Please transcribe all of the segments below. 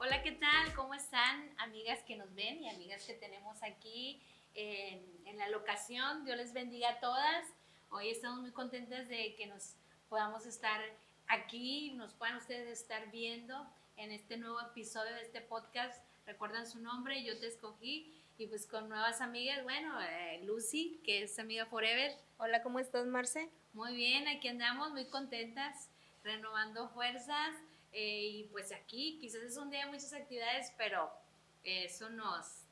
Hola, ¿qué tal? ¿Cómo están, amigas que nos ven y amigas que tenemos aquí en la locación? Dios les bendiga a todas. Hoy estamos muy contentas de que nos podamos estar aquí, nos puedan ustedes estar viendo en este nuevo episodio de este podcast. Recuerdan su nombre, yo te escogí y pues con nuevas amigas, bueno, Lucy, que es amiga Forever. Hola, ¿cómo estás, Marce? Muy bien, aquí andamos muy contentas, renovando fuerzas y pues aquí quizás es un día de muchas actividades, pero eso nos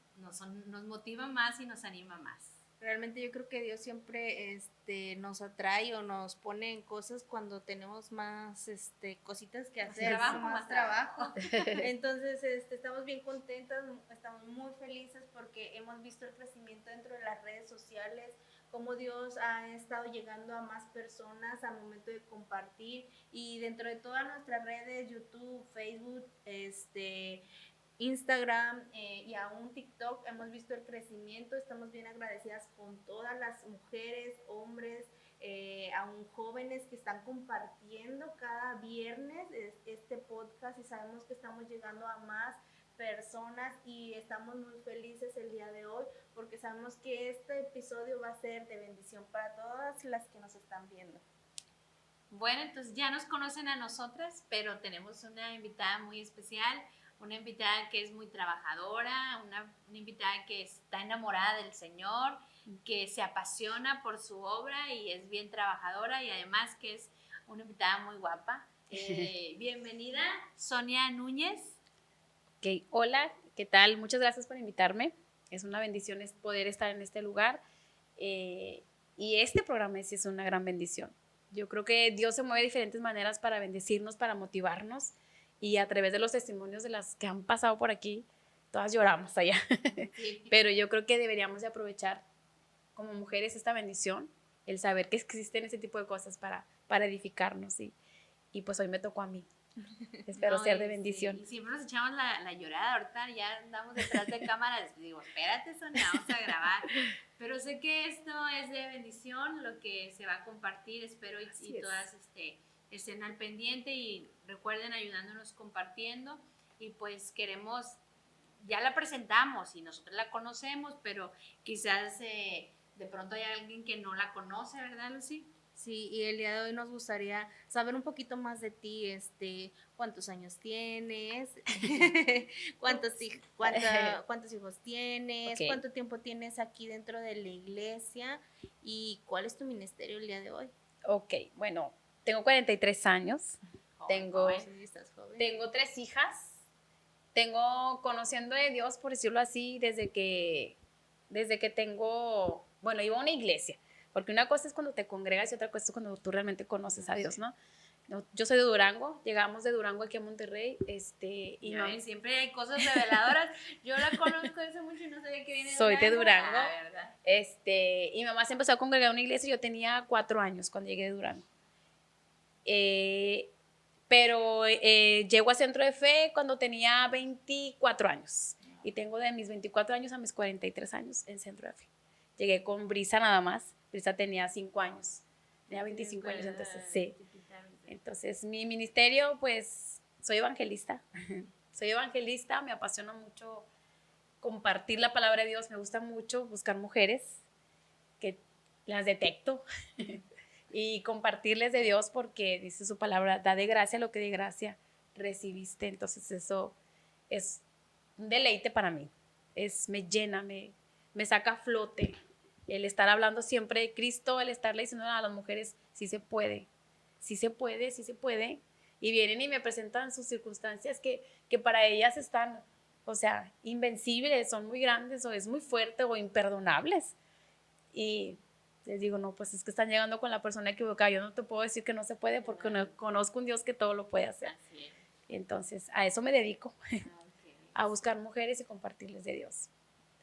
motiva más y nos anima más. Realmente yo creo que Dios siempre nos atrae o nos pone en cosas cuando tenemos más cositas que hacer, más trabajo. Entonces, estamos bien contentas, estamos muy felices porque hemos visto el crecimiento dentro de las redes sociales, cómo Dios ha estado llegando a más personas al momento de compartir, y dentro de todas nuestras redes, YouTube, Facebook, Instagram y aún TikTok, hemos visto el crecimiento. Estamos bien agradecidas con todas las mujeres, hombres, aún jóvenes que están compartiendo cada viernes este podcast, y sabemos que estamos llegando a más personas y estamos muy felices el día de hoy porque sabemos que este episodio va a ser de bendición para todas las que nos están viendo. Bueno, entonces ya nos conocen a nosotras, pero tenemos una invitada muy especial, una invitada que es muy trabajadora, una invitada que está enamorada del Señor, que se apasiona por su obra y es bien trabajadora, y además que es una invitada muy guapa. Bienvenida, Sonia Núñez. Ok, hola, ¿qué tal? Muchas gracias por invitarme. Es una bendición poder estar en este lugar, y este programa sí es una gran bendición. Yo creo que Dios se mueve de diferentes maneras para bendecirnos, para motivarnos, y a través de los testimonios de las que han pasado por aquí, todas lloramos allá. Sí. Pero yo creo que deberíamos de aprovechar como mujeres esta bendición, el saber que existen ese tipo de cosas para edificarnos, y pues hoy me tocó a mí. Espero ser de bendición. Sí, y siempre nos echamos la llorada, ahorita ya andamos detrás de cámaras, digo, espérate, Sonia, vamos a grabar. Pero sé que esto es de bendición, lo que se va a compartir, espero y todas estén al pendiente y recuerden ayudándonos compartiendo. Y pues queremos, ya la presentamos y nosotros la conocemos, pero quizás de pronto hay alguien que no la conoce, ¿verdad, Lucy? Sí, y el día de hoy nos gustaría saber un poquito más de ti, cuántos años tienes, cuántos hijos tienes, Okay. cuánto tiempo tienes aquí dentro de la iglesia y cuál es tu ministerio el día de hoy. Ok, bueno, tengo 43 años, tengo 3 hijas, tengo conociendo de Dios, por decirlo así, desde que tengo, bueno, iba a una iglesia, porque una cosa es cuando te congregas y otra cosa es cuando tú realmente conoces a Dios, ¿no? Yo soy de Durango, llegamos de Durango aquí a Monterrey, y no, siempre hay cosas reveladoras. Yo la conozco hace mucho y no sabía que viene de soy de Durango, ¿verdad? Y mamá se empezó a congregar en una iglesia y yo tenía 4 años cuando llegué de Durango. Pero llego a Centro de Fe cuando tenía 24 años, y tengo de mis 24 años a mis 43 años en Centro de Fe. Llegué con Brisa nada más. Brisa tenía 5 años, tenía 25 años, entonces sí. Entonces mi ministerio, pues soy evangelista. Soy evangelista, me apasiona mucho compartir la palabra de Dios, me gusta mucho buscar mujeres que las detecto y compartirles de Dios, porque dice su palabra, da de gracia lo que de gracia recibiste. Entonces eso es un deleite para mí, me llena, me saca a flote el estar hablando siempre de Cristo, el estarle diciendo a las mujeres, sí se puede, sí se puede, sí se puede, y vienen y me presentan sus circunstancias que para ellas están, o sea, invencibles, son muy grandes, o es muy fuerte, o imperdonables, y les digo, no, pues es que están llegando con la persona equivocada. Yo no te puedo decir que no se puede, porque no conozco un Dios que todo lo puede hacer. Entonces, a eso me dedico, a buscar mujeres y compartirles de Dios.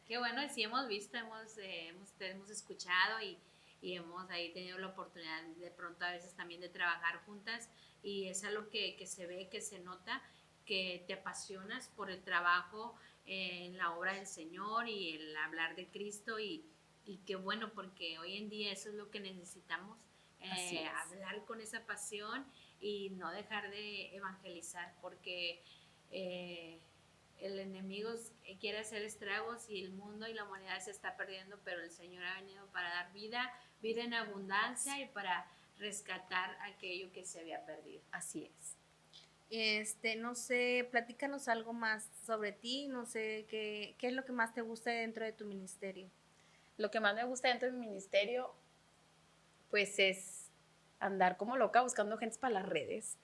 Qué bueno, sí hemos visto, hemos escuchado y hemos ahí tenido la oportunidad de pronto a veces también de trabajar juntas, y es algo que se ve, que se nota, que te apasionas por el trabajo en la obra del Señor y el hablar de Cristo, y qué bueno, porque hoy en día eso es lo que necesitamos, hablar con esa pasión y no dejar de evangelizar, porque el enemigo quiere hacer estragos y el mundo y la humanidad se está perdiendo, pero el Señor ha venido para dar vida en abundancia y para rescatar aquello que se había perdido. Así es. No sé, platícanos algo más sobre ti, no sé, ¿qué es lo que más te gusta dentro de tu ministerio? Lo que más me gusta dentro de mi ministerio, pues es andar como loca buscando gente para las redes.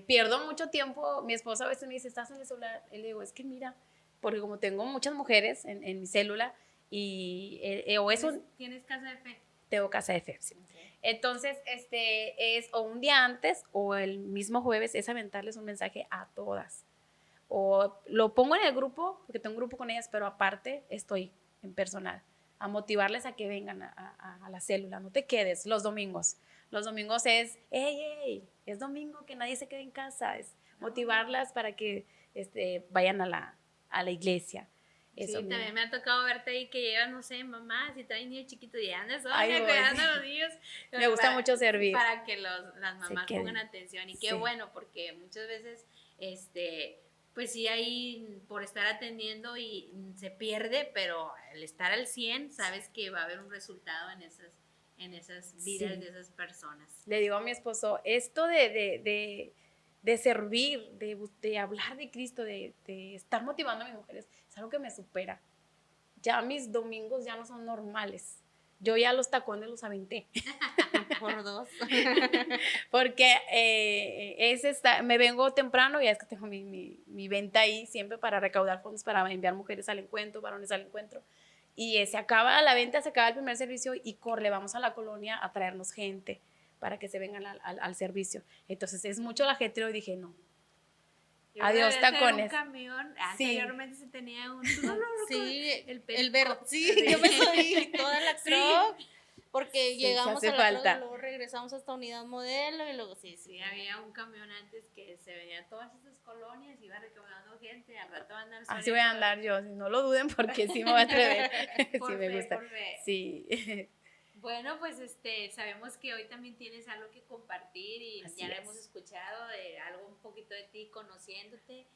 Pierdo mucho tiempo, mi esposo a veces me dice, ¿estás en el celular? Y le digo, es que mira, porque como tengo muchas mujeres en mi célula, y o eso... ¿Tienes casa de fe? Tengo casa de fe, sí. Okay. Entonces, es o un día antes o el mismo jueves es aventarles un mensaje a todas. O lo pongo en el grupo, porque tengo un grupo con ellas, pero aparte estoy en personal, a motivarles a que vengan a la célula. No te quedes los domingos. Los domingos es, hey, es domingo, que nadie se quede en casa. Es motivarlas para que vayan a la iglesia. Eso sí, también me ha tocado verte ahí que llevas, no sé, mamá, si traes niños chiquitos y andas cuidando a los niños. Me gusta mucho servir. Para que las mamás pongan atención. Y qué bueno, porque muchas veces, pues sí, ahí por estar atendiendo y se pierde, pero al estar al 100, sabes que va a haber un resultado en esas vidas de esas personas. Le digo a mi esposo, esto de servir, de hablar de Cristo, de estar motivando a mis mujeres, es algo que me supera. Ya mis domingos ya no son normales. Yo ya los tacones los aventé. Por 2. Porque me vengo temprano, ya es que tengo mi venta ahí siempre para recaudar fondos para enviar mujeres al encuentro, varones al encuentro. Y se acaba la venta, se acaba el primer servicio y corre, vamos a la colonia a traernos gente para que se vengan al servicio. Entonces es mucho la gente y dije, no. Adiós, tacones. Un camión, anteriormente se tenía un... Sí, el verde. Sí, yo me subí toda la truck. Porque llegamos a la truck y luego regresamos hasta Unidad Modelo y luego sí, había un camión antes que se venía a todas estas colonias, iba recaudando gente, al rato va a andar. Así voy a andar yo, si no lo duden porque sí me voy a atrever. Sí me gusta. Sí. Bueno, pues sabemos que hoy también tienes algo que compartir y así ya lo hemos escuchado, algo un poquito de ti, conociéndote,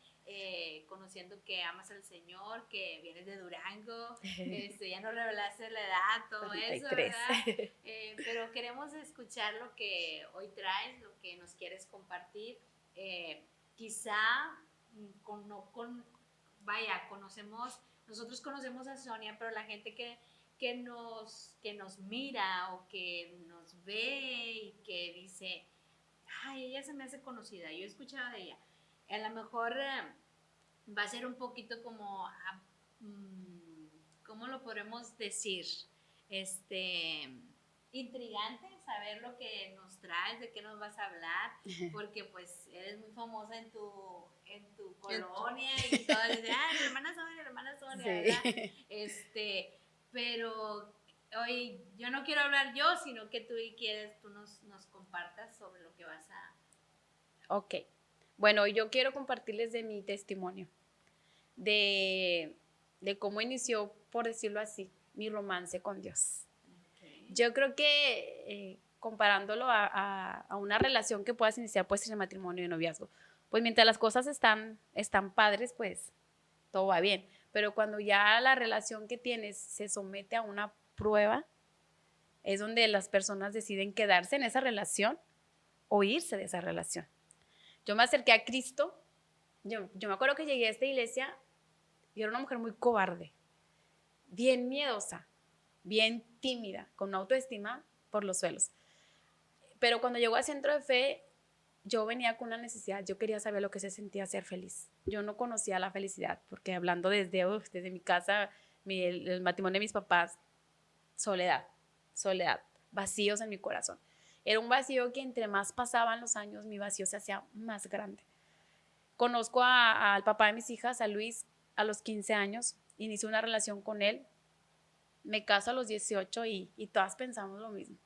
conociendo que amas al Señor, que vienes de Durango, ya no revelaste la edad, todo 43. Eso, ¿verdad? Pero queremos escuchar lo que hoy traes, lo que nos quieres compartir. Quizá nosotros conocemos a Sonia, pero la gente que nos mira o que nos ve y que dice, ay, ella se me hace conocida, yo he escuchado de ella. A lo mejor va a ser un poquito como, ¿cómo lo podemos decir? Intrigante saber lo que nos traes, de qué nos vas a hablar, porque pues eres muy famosa en tu colonia y todas dicen, la hermana Sonia, ¿verdad? Pero hoy yo no quiero hablar yo, sino que tú nos compartas sobre lo que vas a... Ok, bueno, yo quiero compartirles de mi testimonio, de cómo inició, por decirlo así, mi romance con Dios. Okay. Yo creo que comparándolo a una relación que puedas iniciar, puede ser el matrimonio y noviazgo, pues mientras las cosas están padres, pues todo va bien. Pero cuando ya la relación que tienes se somete a una prueba, es donde las personas deciden quedarse en esa relación o irse de esa relación. Yo me acerqué a Cristo, yo me acuerdo que llegué a esta iglesia y era una mujer muy cobarde, bien miedosa, bien tímida, con una autoestima por los suelos. Pero cuando llegó al centro de fe, yo venía con una necesidad, yo quería saber lo que se sentía ser feliz. Yo no conocía la felicidad, porque hablando desde mi casa, el matrimonio de mis papás, soledad, vacíos en mi corazón. Era un vacío que entre más pasaban los años, mi vacío se hacía más grande. Conozco al papá de mis hijas, a Luis, a los 15 años, inicié una relación con él, me caso a los 18 y todas pensamos lo mismo.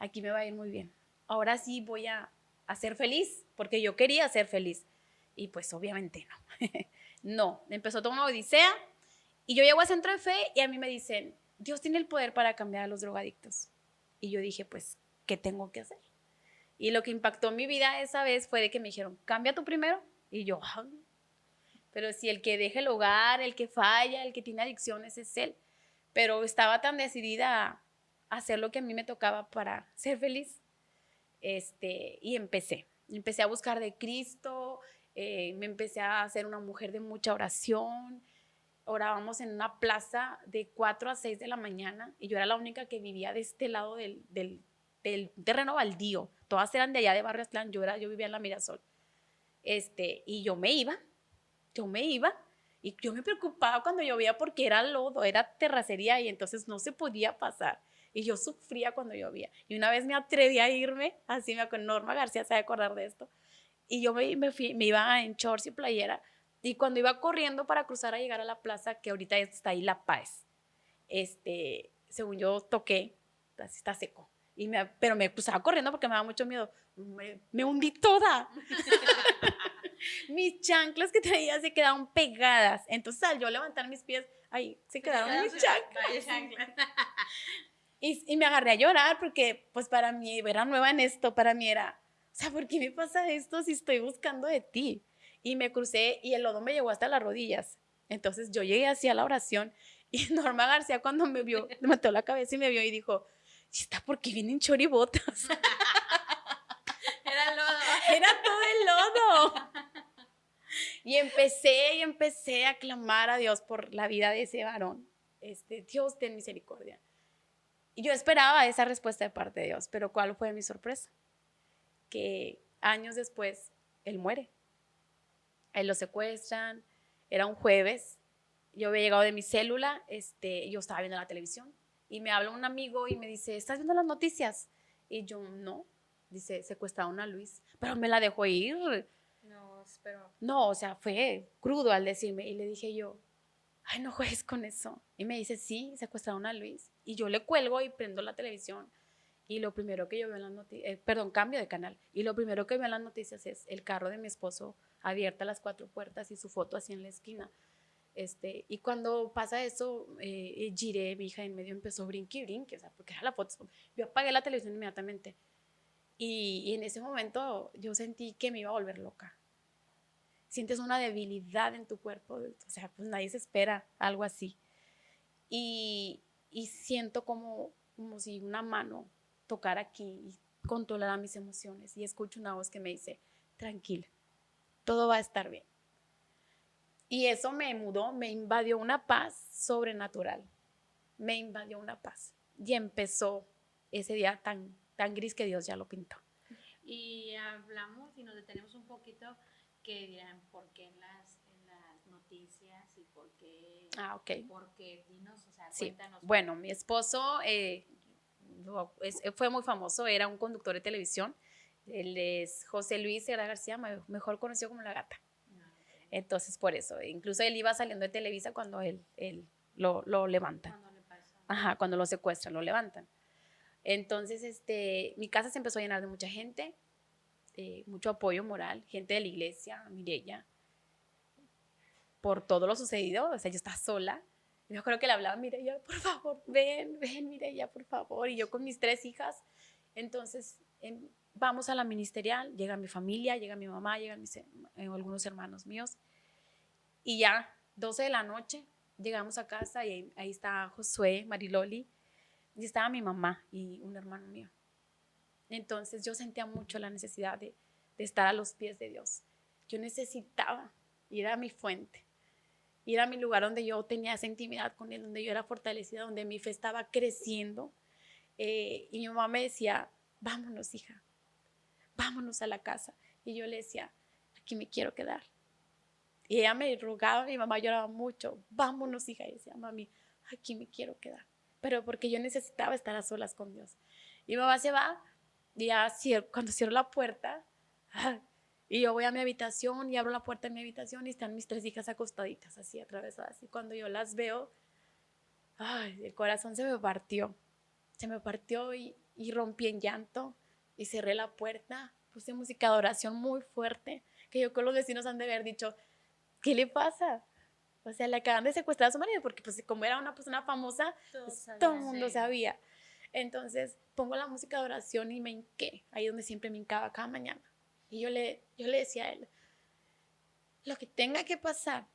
Aquí me va a ir muy bien. Ahora sí voy a ser feliz, porque yo quería ser feliz. Y pues obviamente no. No, empezó toda una odisea y yo llego al centro de fe y a mí me dicen, Dios tiene el poder para cambiar a los drogadictos. Y yo dije, pues, ¿qué tengo que hacer? Y lo que impactó mi vida esa vez fue de que me dijeron, cambia tú primero. Y yo, pero si el que deja el hogar, el que falla, el que tiene adicciones es él. Pero estaba tan decidida a hacer lo que a mí me tocaba para ser feliz. Y empecé a buscar de Cristo, me empecé a ser una mujer de mucha oración. Orábamos en una plaza de 4 a 6 de la mañana y yo era la única que vivía de este lado del terreno baldío. Todas eran de allá de Barrio Aztlán, yo vivía en la Mirasol. Y yo me iba y yo me preocupaba cuando llovía porque era lodo, era terracería y entonces no se podía pasar. Y yo sufría cuando llovía. Y una vez me atreví a irme, así me acuerdo, Norma García se va a acordar de esto, y yo me iba en shorts y playera, y cuando iba corriendo para cruzar a llegar a la plaza, que ahorita está ahí La Paz, según yo toqué, así está seco, pero me cruzaba corriendo porque me daba mucho miedo, me hundí toda. Mis chanclas que traía se quedaron pegadas, entonces al yo levantar mis pies, ahí se quedaron mis chanclas. Y me agarré a llorar porque pues para mí era nueva en esto, para mí era, o sea, ¿por qué me pasa esto si estoy buscando de ti? Y me crucé y el lodo me llegó hasta las rodillas. Entonces yo llegué hacia la oración y Norma García cuando me vio, me mató la cabeza y me vio y dijo, ¿y está por qué vienen choribotas? Era lodo. Era todo el lodo. Y empecé a clamar a Dios por la vida de ese varón. Dios, ten misericordia. Y yo esperaba esa respuesta de parte de Dios, pero ¿cuál fue mi sorpresa? Que años después, él muere. Él lo secuestran, era un jueves, yo había llegado de mi célula, yo estaba viendo la televisión, y me habla un amigo y me dice, ¿estás viendo las noticias? Y yo, no, dice, secuestraron a Luis, pero me la dejó ir. No, espero. No, o sea, fue crudo al decirme, y le dije yo, ay, no juegues con eso. Y me dice, sí, secuestraron a Luis. Y yo le cuelgo y prendo la televisión. Y lo primero que yo veo en las noticias, cambio de canal. Y lo primero que veo en las noticias es el carro de mi esposo abierta las 4 puertas y su foto así en la esquina. Y cuando pasa eso, Giré, mi hija en medio, empezó a brinque, o sea, porque era la foto. Yo apagué la televisión inmediatamente. Y en ese momento yo sentí que me iba a volver loca. Sientes una debilidad en tu cuerpo, o sea, pues nadie se espera algo así. Y siento como si una mano tocara aquí y controlara mis emociones. Y escucho una voz que me dice, tranquila, todo va a estar bien. Y eso me invadió una paz sobrenatural. Me invadió una paz. Y empezó ese día tan gris que Dios ya lo pintó. Y hablamos y nos detenemos un poquito que dirán, ¿por qué en las noticias y por qué? Ok. Porque dinos, o sea, sí. Cuéntanos. Bueno, mi esposo fue muy famoso, era un conductor de televisión. Él es José Luis Herrera García, mejor conocido como La Gata. Entonces, por eso, incluso él iba saliendo de Televisa cuando él lo levantan. Cuando le pasó. Ajá, cuando lo secuestran, lo levantan. Entonces, mi casa se empezó a llenar de mucha gente, mucho apoyo moral, gente de la iglesia, Mireya, por todo lo sucedido. O sea, yo estaba sola. Yo creo que le hablaba, Mireya, por favor, ven, Mireya, por favor. Y yo con mis 3 hijas. Entonces, vamos a la ministerial, llega mi familia, llega mi mamá, llegan algunos hermanos míos. Y ya, 12 de la noche, llegamos a casa y ahí está Josué, Mariloli, y estaba mi mamá y un hermano mío. Entonces yo sentía mucho la necesidad de estar a los pies de Dios. Yo necesitaba ir a mi fuente, ir a mi lugar donde yo tenía esa intimidad con Él, donde yo era fortalecida, donde mi fe estaba creciendo. Y mi mamá me decía, vámonos, hija, vámonos a la casa. Y yo le decía, aquí me quiero quedar. Y ella me rogaba, mi mamá lloraba mucho, vámonos, hija. Y decía, mami, aquí me quiero quedar. Pero porque yo necesitaba estar a solas con Dios. Y mi mamá se va, y ya cuando cierro la puerta, y yo voy a mi habitación y abro la puerta de mi habitación y están mis 3 hijas acostaditas, así atravesadas. Y cuando yo las veo, el corazón se me partió y rompí en llanto y cerré la puerta. Puse música de oración muy fuerte, que yo con los vecinos han de haber dicho, ¿qué le pasa? O sea, le acaban de secuestrar a su marido, porque pues como era una persona famosa, todo el mundo sabía. Entonces pongo la música de oración y me hinqué, ahí donde siempre me hincaba cada mañana. Y yo le decía a él, lo que tenga que pasar,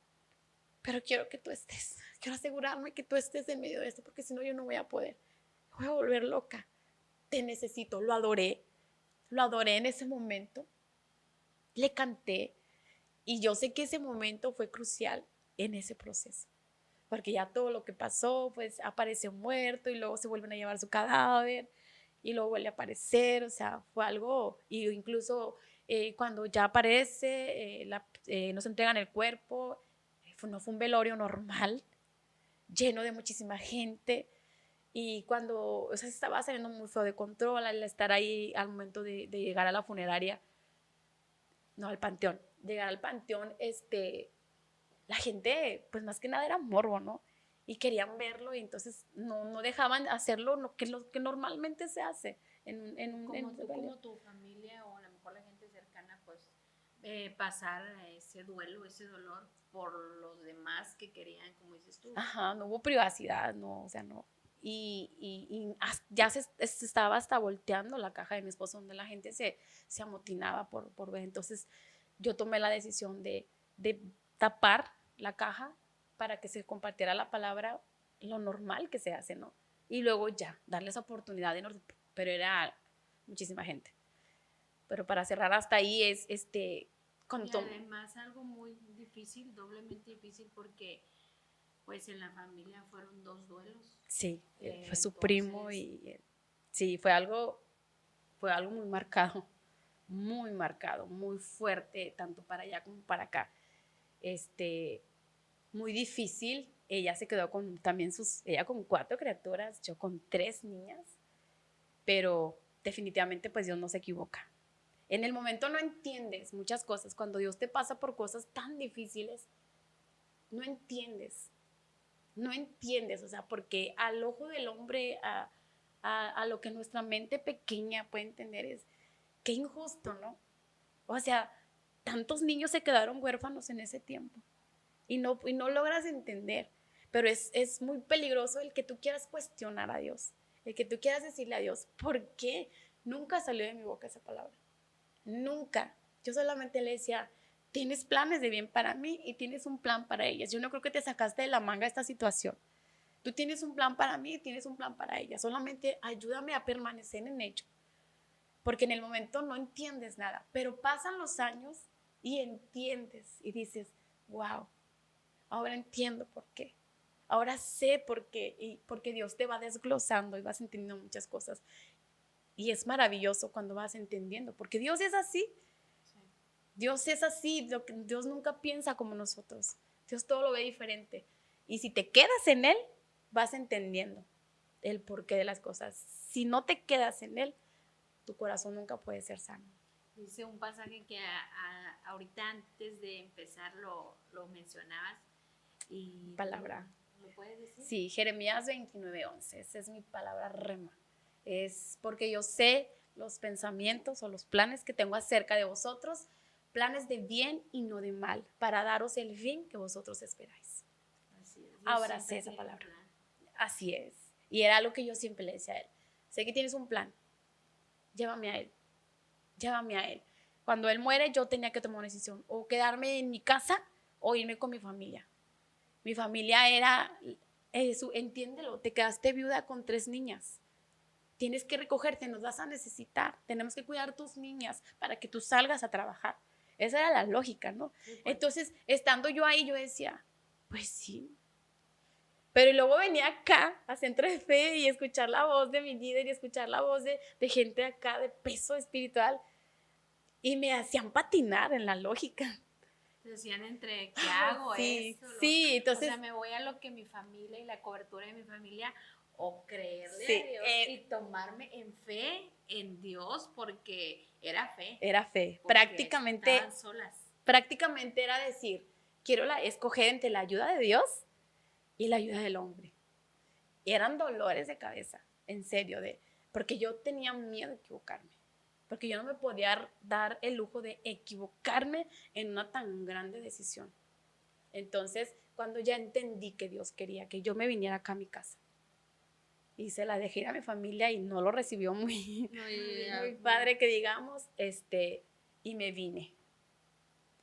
pero quiero que tú estés, quiero asegurarme que tú estés en medio de esto, porque si no yo no voy a poder, voy a volver loca, te necesito. Lo adoré en ese momento, le canté, y yo sé que ese momento fue crucial en ese proceso, porque ya todo lo que pasó, pues apareció muerto y luego se vuelven a llevar su cadáver y luego vuelve a aparecer, o sea, fue algo, y incluso cuando ya aparece, nos entregan el cuerpo, no fue un velorio normal, lleno de muchísima gente, y cuando, o sea, se estaba saliendo muy feo de control al estar ahí al momento de llegar a la funeraria, no, al panteón, llegar al panteón, la gente, pues más que nada era morbo, ¿no? Y querían verlo y entonces no dejaban hacerlo lo que normalmente se hace. Como tu familia o a lo mejor la gente cercana, pues pasar ese duelo, ese dolor por los demás que querían, como dices tú. Ajá, no hubo privacidad, no, o sea, no. Y ya se estaba hasta volteando la caja de mi esposo, donde la gente se amotinaba por ver. Entonces yo tomé la decisión de tapar la caja para que se compartiera la palabra, lo normal que se hace, ¿no? Y luego ya, darles oportunidad, pero era muchísima gente. Pero para cerrar hasta ahí es, y además algo muy difícil, doblemente difícil, porque pues en la familia fueron 2 duelos. Sí, fue su primo y sí, fue algo muy marcado, muy fuerte, tanto para allá como para acá. Muy difícil. Ella se quedó con también ella con 4 criaturas, yo con 3 niñas, pero definitivamente pues Dios no se equivoca. En el momento no entiendes muchas cosas, cuando Dios te pasa por cosas tan difíciles, no entiendes, o sea, porque al ojo del hombre, a lo que nuestra mente pequeña puede entender es, qué injusto, ¿no? O sea, tantos niños se quedaron huérfanos en ese tiempo y no logras entender, pero es muy peligroso el que tú quieras cuestionar a Dios, el que tú quieras decirle a Dios, ¿por qué? Nunca salió de mi boca esa palabra, nunca. Yo solamente le decía, tienes planes de bien para mí y tienes un plan para ellas. Yo no creo que te sacaste de la manga esta situación. Tú tienes un plan para mí y tienes un plan para ellas. Solamente ayúdame a permanecer en ello. Porque en el momento no entiendes nada, pero pasan los años y entiendes y dices, wow, ahora entiendo por qué. Ahora sé por qué, y porque Dios te va desglosando y vas entendiendo muchas cosas. Y es maravilloso cuando vas entendiendo, porque Dios es así. Sí. Dios es así, Dios nunca piensa como nosotros. Dios todo lo ve diferente. Y si te quedas en Él, vas entendiendo el porqué de las cosas. Si no te quedas en Él, tu corazón nunca puede ser sano. Dice un pasaje que ahorita antes de empezar lo mencionabas. Y palabra. ¿Lo puedes decir? Sí, Jeremías 29:11. Esa es mi palabra rema. Es porque yo sé los pensamientos o los planes que tengo acerca de vosotros, planes de bien y no de mal, para daros el fin que vosotros esperáis. Así es. Ahora sé esa palabra. Así es. Y era lo que yo siempre le decía a él. Sé que tienes un plan. Llévame a él. Llévame a él. Cuando él muere, yo tenía que tomar una decisión. O quedarme en mi casa o irme con mi familia. Mi familia era, entiéndelo, te quedaste viuda con 3 niñas. Tienes que recogerte, nos vas a necesitar. Tenemos que cuidar tus niñas para que tú salgas a trabajar. Esa era la lógica, ¿no? Sí, pues. Entonces, estando yo ahí, yo decía, pues sí. Pero luego venía acá, a Centro de Fe, y escuchar la voz de mi líder y escuchar la voz de gente acá de peso espiritual. Y me hacían patinar en la lógica. Te decían entre, ¿qué hago? Sí, esto, sí, entonces. O sea, me voy a lo que mi familia y la cobertura de mi familia, o creerle a Dios y tomarme en fe en Dios, porque era fe. Era fe. Prácticamente. Estaban solas. Prácticamente era decir, quiero escoger entre la ayuda de Dios y la ayuda del hombre. Eran dolores de cabeza, en serio, porque yo tenía miedo de equivocarme. Porque yo no me podía dar el lujo de equivocarme en una tan grande decisión. Entonces, cuando ya entendí que Dios quería que yo me viniera acá a mi casa, y se la dejé ir a mi familia y no lo recibió muy padre que digamos, y me vine.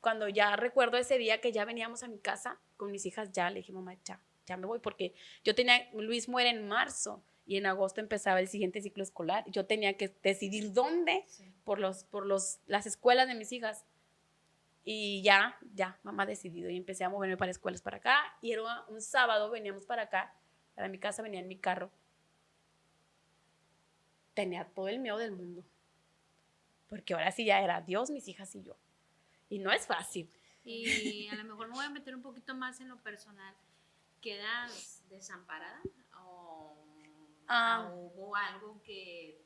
cuando ya recuerdo ese día que ya veníamos a mi casa con mis hijas, ya le dije, mamá, ya me voy, porque Luis muere en marzo y en agosto empezaba el siguiente ciclo escolar. Yo tenía que decidir dónde, por las escuelas de mis hijas. Y ya, mamá decidido, y empecé a moverme para escuelas para acá, y era un sábado, veníamos para acá, para mi casa, venía en mi carro. Tenía todo el miedo del mundo, porque ahora sí ya era Dios, mis hijas y yo. Y no es fácil. Y a lo mejor me voy a meter un poquito más en lo personal. ¿Quedas desamparada? ¿O hubo algo que,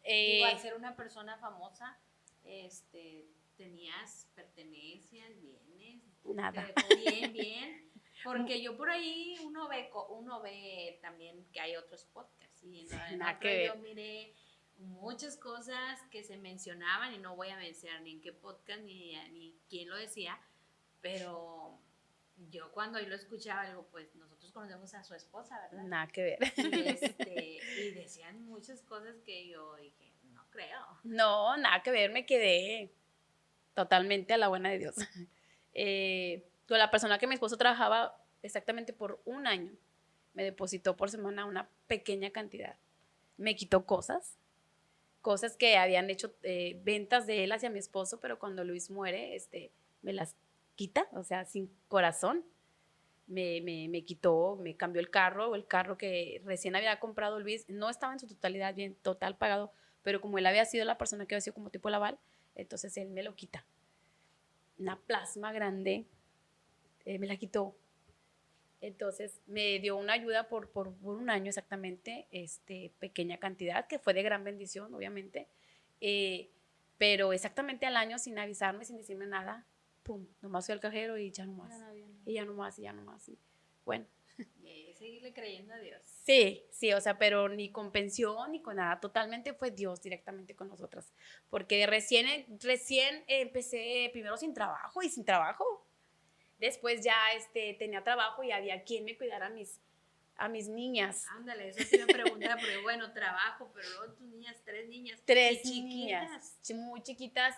digo, al ser una persona famosa, tenías pertenencias, bienes? Nada. ¿Te dejó bien? Porque yo por ahí uno ve también que hay otros podcasts. Y en otro yo miré muchas cosas que se mencionaban, y no voy a mencionar ni en qué podcast ni quién lo decía, pero yo cuando yo lo escuchaba, digo, pues nosotros conocemos a su esposa, ¿verdad? Nada que ver. Y decían muchas cosas que yo dije, no creo. No, nada que ver, me quedé totalmente a la buena de Dios. Con la persona que mi esposo trabajaba exactamente por un año, me depositó por semana una pequeña cantidad. Me quitó cosas que habían hecho ventas de él hacia mi esposo, pero cuando Luis muere, me las quita, o sea, sin corazón. Me quitó, me cambió el carro que recién había comprado Luis, no estaba en su totalidad bien, total pagado, pero como él había sido la persona que había sido como tipo el aval, entonces él me lo quita. Una plasma grande, me la quitó. Entonces me dio una ayuda por un año exactamente, pequeña cantidad, que fue de gran bendición, obviamente, pero exactamente al año, sin avisarme, sin decirme nada, pum, nomás fui al cajero y ya no más. Y ya no más. Y bueno. Seguirle creyendo a Dios. Sí, o sea, pero ni con pensión ni con nada, totalmente fue Dios directamente con nosotras, porque recién empecé primero sin trabajo. Después ya tenía trabajo y había quien me cuidara a mis niñas. Ándale, eso te iba a preguntar, porque bueno, trabajo, pero luego tus niñas, tres niñas niñas, muy chiquitas,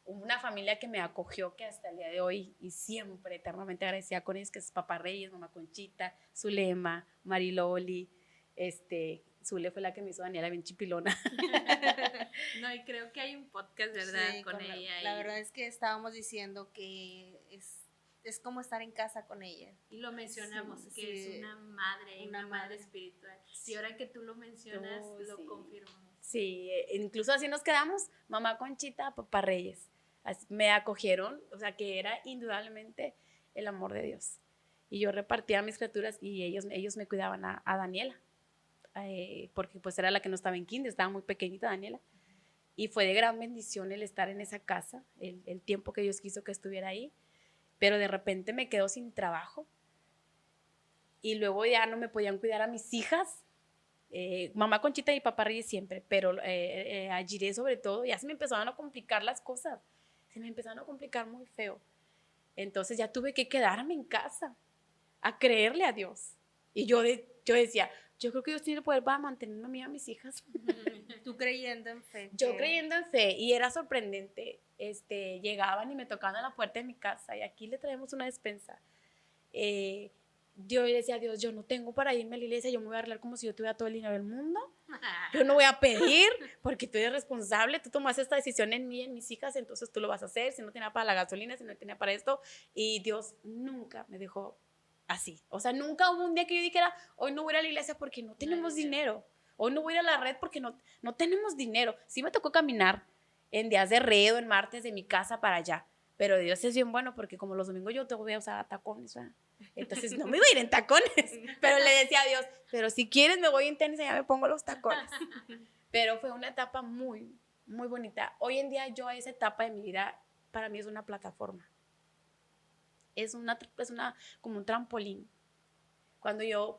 una familia que me acogió, que hasta el día de hoy y siempre eternamente agradecida con ellos, que es Papá Reyes, Mamá Conchita, Zulema, Mariloli, Zule fue la que me hizo Daniela bien chipilona. No, y creo que hay un podcast, ¿verdad? Sí, con ella. La verdad es que estábamos diciendo que es como estar en casa con ella. Y lo mencionamos, que es una madre y una madre espiritual. Y ahora que tú lo mencionas, lo confirmamos. Sí, incluso así nos quedamos, Mamá Conchita, Papá Reyes. Me acogieron, o sea, que era indudablemente el amor de Dios. Y yo repartía a mis criaturas y ellos me cuidaban a Daniela, porque pues era la que no estaba en kinder, estaba muy pequeñita Daniela. Y fue de gran bendición el estar en esa casa, el tiempo que Dios quiso que estuviera ahí, pero de repente me quedo sin trabajo y luego ya no me podían cuidar a mis hijas. Mamá Conchita y Papá Reyes siempre, pero a Jiré sobre todo, ya se me empezaron a complicar las cosas, se me empezaron a complicar muy feo. Entonces ya tuve que quedarme en casa a creerle a Dios. Y yo decía, yo creo que Dios tiene el poder para mantenerme a mí y a mis hijas. Tú creyendo en fe. Yo creyendo en fe, y era sorprendente. Llegaban y me tocaban a la puerta de mi casa, y aquí le traemos una despensa. Yo le decía a Dios, yo no tengo para irme a la iglesia, yo me voy a arreglar como si yo tuviera todo el dinero del mundo. Yo no voy a pedir porque tú eres responsable, tú tomas esta decisión en mí, en mis hijas, entonces tú lo vas a hacer. Si no tenía para la gasolina, si no tenía para esto, y Dios nunca me dejó así. O sea, nunca hubo un día que yo dijera, hoy no voy a ir a la iglesia porque no tenemos dinero. Hoy no voy a ir a la red porque no tenemos dinero. Sí me tocó caminar en días de redo, en martes, de mi casa para allá. Pero Dios es bien bueno porque como los domingos yo te voy a usar tacones, ¿verdad? Entonces no me iba a ir en tacones. Pero le decía a Dios, pero si quieres me voy en tenis y ya me pongo los tacones. Pero fue una etapa muy, muy bonita. Hoy en día yo esa etapa de mi vida, para mí es una plataforma. Es como un trampolín.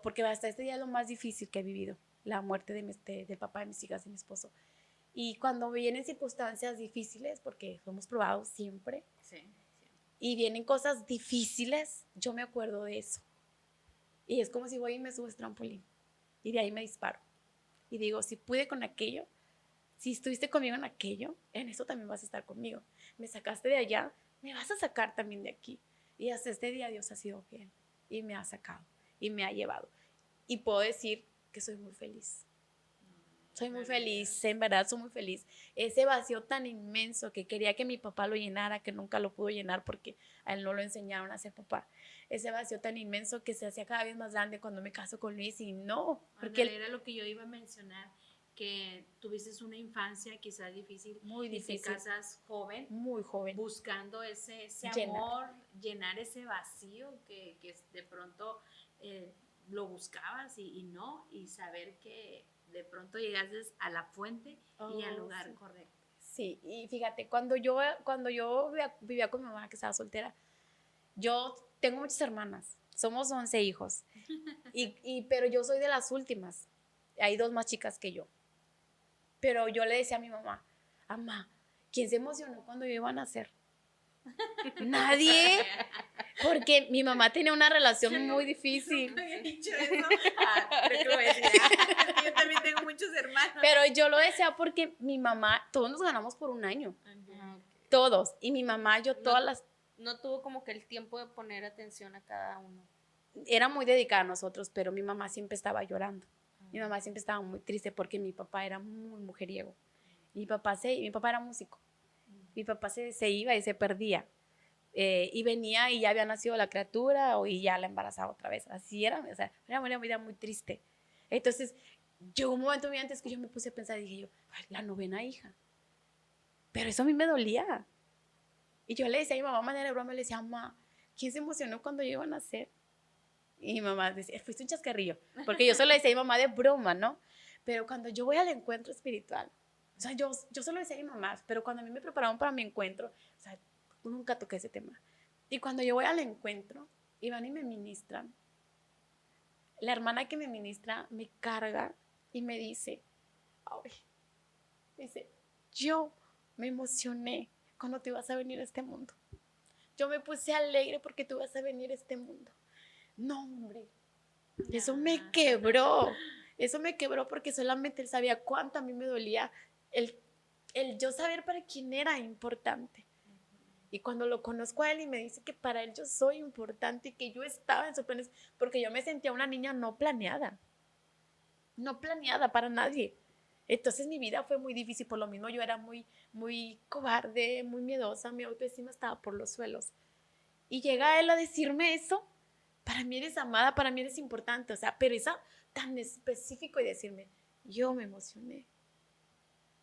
Porque hasta este día es lo más difícil que he vivido, la muerte del papá de mis hijas y mi esposo. Y cuando vienen circunstancias difíciles, porque lo hemos probado siempre, sí. Y vienen cosas difíciles, yo me acuerdo de eso. Y es como si voy y me subo ese trampolín. Y de ahí me disparo. Y digo, si pude con aquello, si estuviste conmigo en aquello, en eso también vas a estar conmigo. Me sacaste de allá, me vas a sacar también de aquí. Y hasta este día Dios ha sido fiel y me ha sacado y me ha llevado. Y puedo decir que soy muy feliz. Soy muy feliz, en verdad soy muy feliz. Ese vacío tan inmenso que quería que mi papá lo llenara, que nunca lo pudo llenar porque a él no lo enseñaron a ser papá. Ese vacío tan inmenso que se hacía cada vez más grande cuando me caso con Luis y no. Porque era lo que yo iba a mencionar, que tuviste una infancia quizás difícil. Muy difícil. Y te casas joven. Muy joven. Buscando ese amor, llenar ese vacío que de pronto lo buscabas y no, y saber que de pronto llegaste a la fuente y al lugar correcto. Sí, y fíjate, cuando yo vivía con mi mamá, que estaba soltera, yo tengo muchas hermanas, somos 11 hijos, pero yo soy de las últimas, hay 2 más chicas que yo, pero yo le decía a mi mamá, mamá, ¿quién se emocionó cuando yo iba a nacer? Nadie, porque mi mamá tenía una relación muy difícil. No había dicho eso. Creo que lo voy a decir. Yo también tengo muchos hermanos. Pero yo lo decía porque mi mamá, todos nos ganamos por un año. Todos. Y mi mamá, No tuvo como que el tiempo de poner atención a cada uno. Era muy dedicada a nosotros, pero mi mamá siempre estaba llorando. Mi mamá siempre estaba muy triste porque mi papá era muy mujeriego. Mi papá era músico. Mi papá se iba y se perdía. Y venía y ya había nacido la criatura y ya la embarazaba otra vez. Así era, o sea, era una vida muy triste. Entonces, llegó un momento bien antes que yo me puse a pensar, dije yo, la 9ª hija. Pero eso a mí me dolía. Y yo le decía a mi mamá, manera de broma, le decía, mamá, ¿quién se emocionó cuando yo iba a nacer? Y mi mamá decía, fuiste un chascarrillo. Porque yo solo le decía a mi mamá de broma, ¿no? Pero cuando yo voy al encuentro espiritual, o sea, yo solo decía a mi mamá, pero cuando a mí me prepararon para mi encuentro, o sea, nunca toqué ese tema. Y cuando yo voy al encuentro y van y me ministran, la hermana que me ministra me carga y me dice, yo me emocioné cuando te ibas a venir a este mundo. Yo me puse alegre porque tú ibas a venir a este mundo. No, hombre, eso me quebró. Eso me quebró porque solamente él sabía cuánto a mí me dolía el yo saber para quién era importante. Y cuando lo conozco a él y me dice que para él yo soy importante y que yo estaba en sus planes, porque yo me sentía una niña no planeada para nadie. Entonces mi vida fue muy difícil, por lo mismo yo era muy, muy cobarde, muy miedosa, mi autoestima estaba por los suelos. Y llega él a decirme eso, para mí eres amada, para mí eres importante, o sea, pero eso tan específico y decirme, yo me emocioné.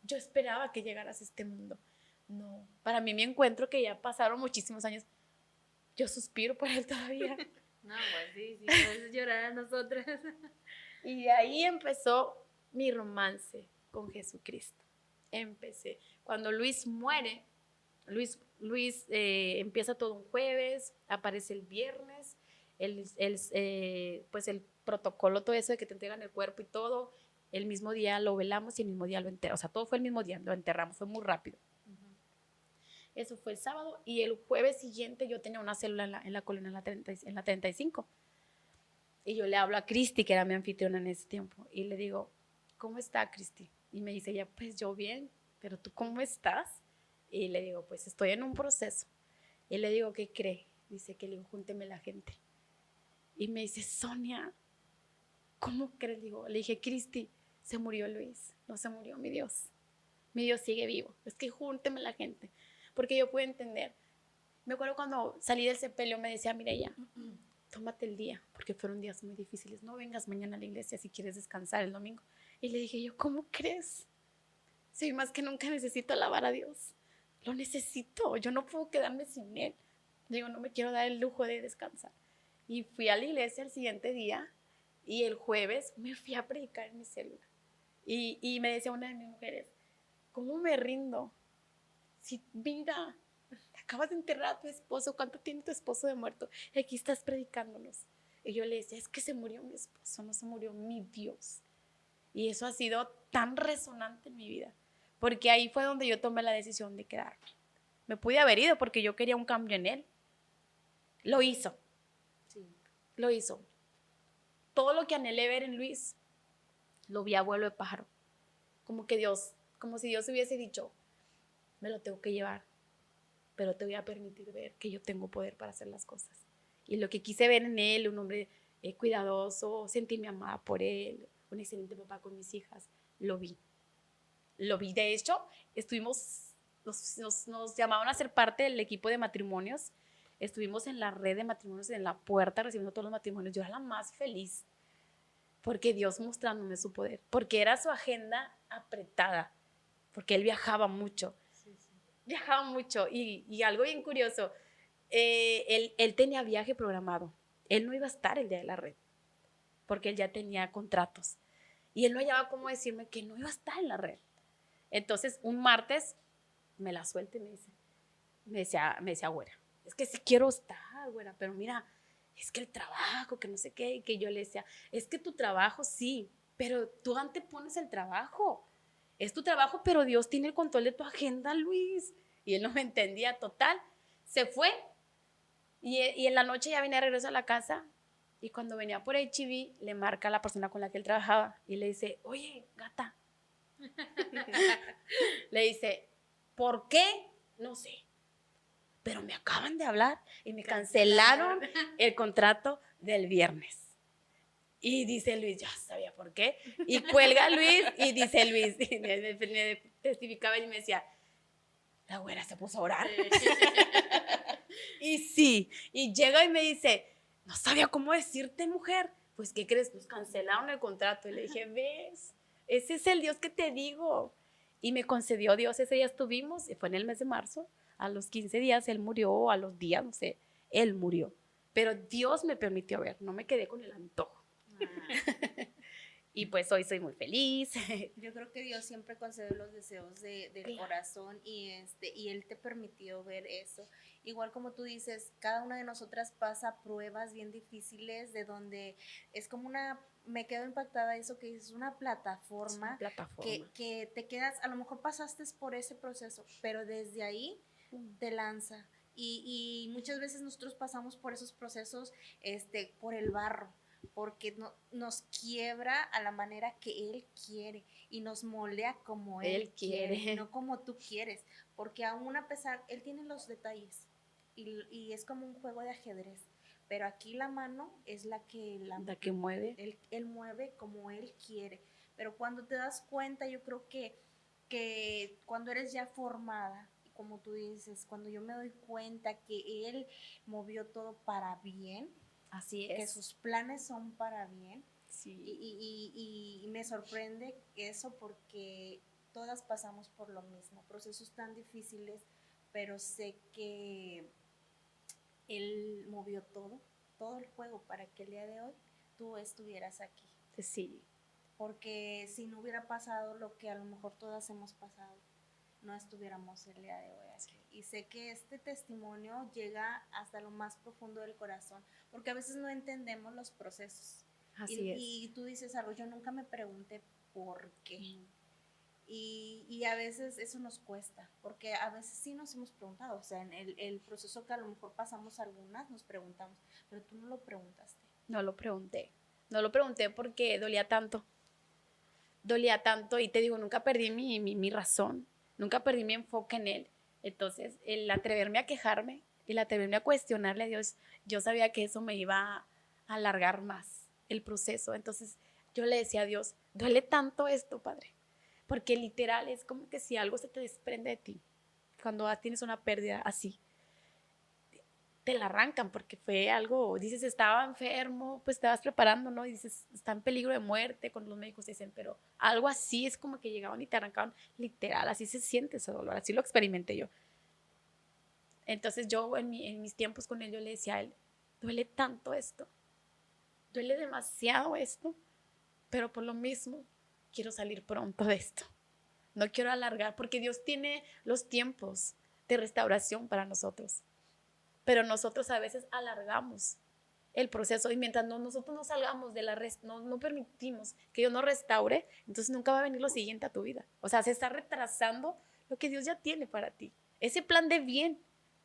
Yo esperaba que llegaras a este mundo. No, para mí mi encuentro, que ya pasaron muchísimos años, yo suspiro por él todavía. No, pues sí, a veces llorar a nosotras. Y de ahí empezó mi romance con Jesucristo. Empecé. Cuando Luis muere, Luis empieza todo un jueves, aparece el viernes, pues el protocolo, todo eso de que te entregan el cuerpo y todo, el mismo día lo velamos y el mismo día lo enterramos. O sea, todo fue el mismo día, lo enterramos, fue muy rápido. Eso fue el sábado y el jueves siguiente yo tenía una célula en la colina en la 35. Y yo le hablo a Cristi, que era mi anfitriona en ese tiempo, y le digo, ¿cómo está Cristi? Y me dice ella, pues yo bien, pero ¿tú cómo estás? Y le digo, pues estoy en un proceso. Y le digo, ¿qué cree? Dice que le digo, júnteme la gente. Y me dice, Sonia, ¿cómo crees? Le dije, Cristi, se murió Luis, no se murió mi Dios. Mi Dios sigue vivo. Es que júnteme la gente. Porque yo puedo entender. Me acuerdo cuando salí del sepelio me decía, Mireya, tómate el día, porque fueron días muy difíciles. No vengas mañana a la iglesia si quieres descansar el domingo. Y le dije yo, ¿cómo crees? Sí, más que nunca necesito alabar a Dios. Lo necesito. Yo no puedo quedarme sin Él. Digo, no me quiero dar el lujo de descansar. Y fui a la iglesia el siguiente día y el jueves me fui a predicar en mi célula. Y me decía una de mis mujeres, ¿cómo me rindo? Si, mira, te acabas de enterrar a tu esposo, ¿cuánto tiene tu esposo de muerto? Y aquí estás predicándonos. Y yo le decía, es que se murió mi esposo, no se murió mi Dios. Y eso ha sido tan resonante en mi vida, porque ahí fue donde yo tomé la decisión de quedarme. Me pude haber ido porque yo quería un cambio en él. Lo hizo. Sí. Lo hizo. Todo lo que anhelé ver en Luis, lo vi a vuelo de pájaro. Como si Dios hubiese dicho, me lo tengo que llevar, pero te voy a permitir ver que yo tengo poder para hacer las cosas. Y lo que quise ver en él, un hombre cuidadoso, sentirme amada por él, un excelente papá con mis hijas, lo vi. De hecho, nos llamaron a ser parte del equipo de matrimonios. Estuvimos en la red de matrimonios, en la puerta, recibiendo todos los matrimonios. Yo era la más feliz, porque Dios mostrándome su poder, porque era su agenda apretada, porque él viajaba mucho. Viajaba mucho y algo bien curioso, él tenía viaje programado. Él no iba a estar el día de la red, porque él ya tenía contratos. Y él no hallaba cómo decirme que no iba a estar en la red. Entonces, un martes me la suelta y me decía, güera, es que sí quiero estar, güera, pero mira, es que el trabajo, que no sé qué, y que yo le decía, es que tu trabajo sí, pero tú antepones el trabajo. Es tu trabajo, pero Dios tiene el control de tu agenda, Luis. Y él no me entendía, total. Se fue y en la noche ya venía de regreso a la casa y cuando venía por HIV le marca a la persona con la que él trabajaba y le dice, oye, gata. Le dice, ¿por qué? No sé. Pero me acaban de hablar y me cancelaron el contrato del viernes. Y dice Luis, ya sabía por qué. Y cuelga Luis y dice Luis, y me testificaba y me decía, la güera se puso a orar. Y sí, y llega y me dice, no sabía cómo decirte, mujer. Pues, ¿qué crees? Pues cancelaron el contrato. Y le dije, ¿ves? Ese es el Dios que te digo. Y me concedió Dios, ese día estuvimos, y fue en el mes de marzo, a los 15 días él murió, a los días, no sé, él murió. Pero Dios me permitió ver, no me quedé con el antojo. Y pues hoy soy muy feliz. Yo creo que Dios siempre concede los deseos del corazón y Él te permitió ver eso. Igual como tú dices, cada una de nosotras pasa pruebas bien difíciles de donde es como me quedo impactada eso que es una plataforma, que te quedas, a lo mejor pasaste por ese proceso, pero desde ahí te lanza. Y muchas veces nosotros pasamos por esos procesos por el barro, porque nos quiebra a la manera que Él quiere y nos moldea como Él quiere, no como tú quieres, porque aún a pesar, Él tiene los detalles y es como un juego de ajedrez, pero aquí la mano es la que mueve. Él mueve como Él quiere, pero cuando te das cuenta, yo creo que cuando eres ya formada, como tú dices, cuando yo me doy cuenta que Él movió todo para bien, así es, que sus planes son para bien. Sí. Y me sorprende eso porque todas pasamos por lo mismo, procesos tan difíciles, pero sé que Él movió todo el juego para que el día de hoy tú estuvieras aquí. Sí. Porque si no hubiera pasado lo que a lo mejor todas hemos pasado, no estuviéramos el día de hoy aquí. Y sé que este testimonio llega hasta lo más profundo del corazón, porque a veces no entendemos los procesos. Así es. Y tú dices algo, yo nunca me pregunté por qué. Y a veces eso nos cuesta, porque a veces sí nos hemos preguntado, o sea, en el proceso que a lo mejor pasamos algunas, nos preguntamos, pero tú no lo preguntaste. No lo pregunté porque dolía tanto y te digo, nunca perdí mi razón, nunca perdí mi enfoque en Él. Entonces, el atreverme a quejarme, el atreverme a cuestionarle a Dios, yo sabía que eso me iba a alargar más el proceso. Entonces, yo le decía a Dios, duele tanto esto, Padre, porque literal es como que si algo se te desprende de ti, cuando tienes una pérdida así, te la arrancan porque fue algo, dices, estaba enfermo, pues te vas preparando, ¿no? Y dices, está en peligro de muerte, cuando los médicos dicen, pero algo así es como que llegaban y te arrancaban, literal, así se siente ese dolor, así lo experimenté yo. Entonces yo en mis tiempos con él, yo le decía a él, duele tanto esto, duele demasiado esto, pero por lo mismo quiero salir pronto de esto, no quiero alargar, porque Dios tiene los tiempos de restauración para nosotros. Pero nosotros a veces alargamos el proceso y mientras nosotros no salgamos de no permitimos que Dios nos restaure, entonces nunca va a venir lo siguiente a tu vida. O sea, se está retrasando lo que Dios ya tiene para ti. Ese plan de bien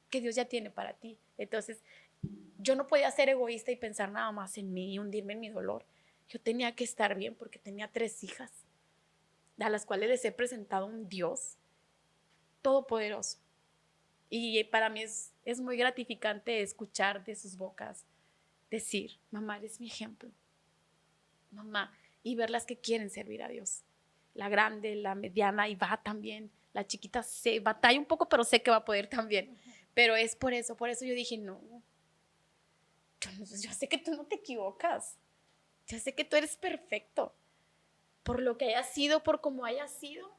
que Dios ya tiene para ti. Entonces, yo no podía ser egoísta y pensar nada más en mí y hundirme en mi dolor. Yo tenía que estar bien porque tenía 3 hijas a las cuales les he presentado un Dios todopoderoso, Y para mí es muy gratificante escuchar de sus bocas decir, mamá, eres mi ejemplo, mamá, y ver las que quieren servir a Dios. La grande, la mediana, y va también. La chiquita se batalla un poco, pero sé que va a poder también. Pero es por eso yo dije, no, yo sé que tú no te equivocas. Yo sé que tú eres perfecto. Por lo que hayas sido, por cómo hayas sido,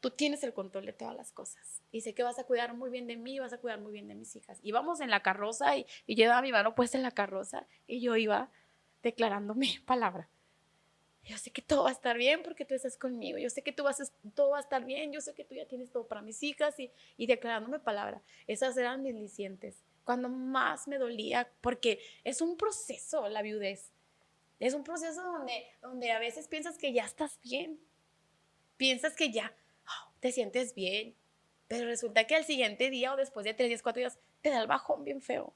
tú tienes el control de todas las cosas. Y sé que vas a cuidar muy bien de mí, vas a cuidar muy bien de mis hijas. Íbamos en la carroza y yo llevaba mi mano puesta en la carroza y yo iba declarando mi palabra. Yo sé que todo va a estar bien porque tú estás conmigo. Yo sé que todo va a estar bien. Yo sé que tú ya tienes todo para mis hijas y declarándome palabra. Esas eran mis alicientes. Cuando más me dolía, porque es un proceso la viudez. Es un proceso donde a veces piensas que ya estás bien. Piensas que ya te sientes bien. Pero resulta que al siguiente día o después de 3 días, 4 días, te da el bajón bien feo.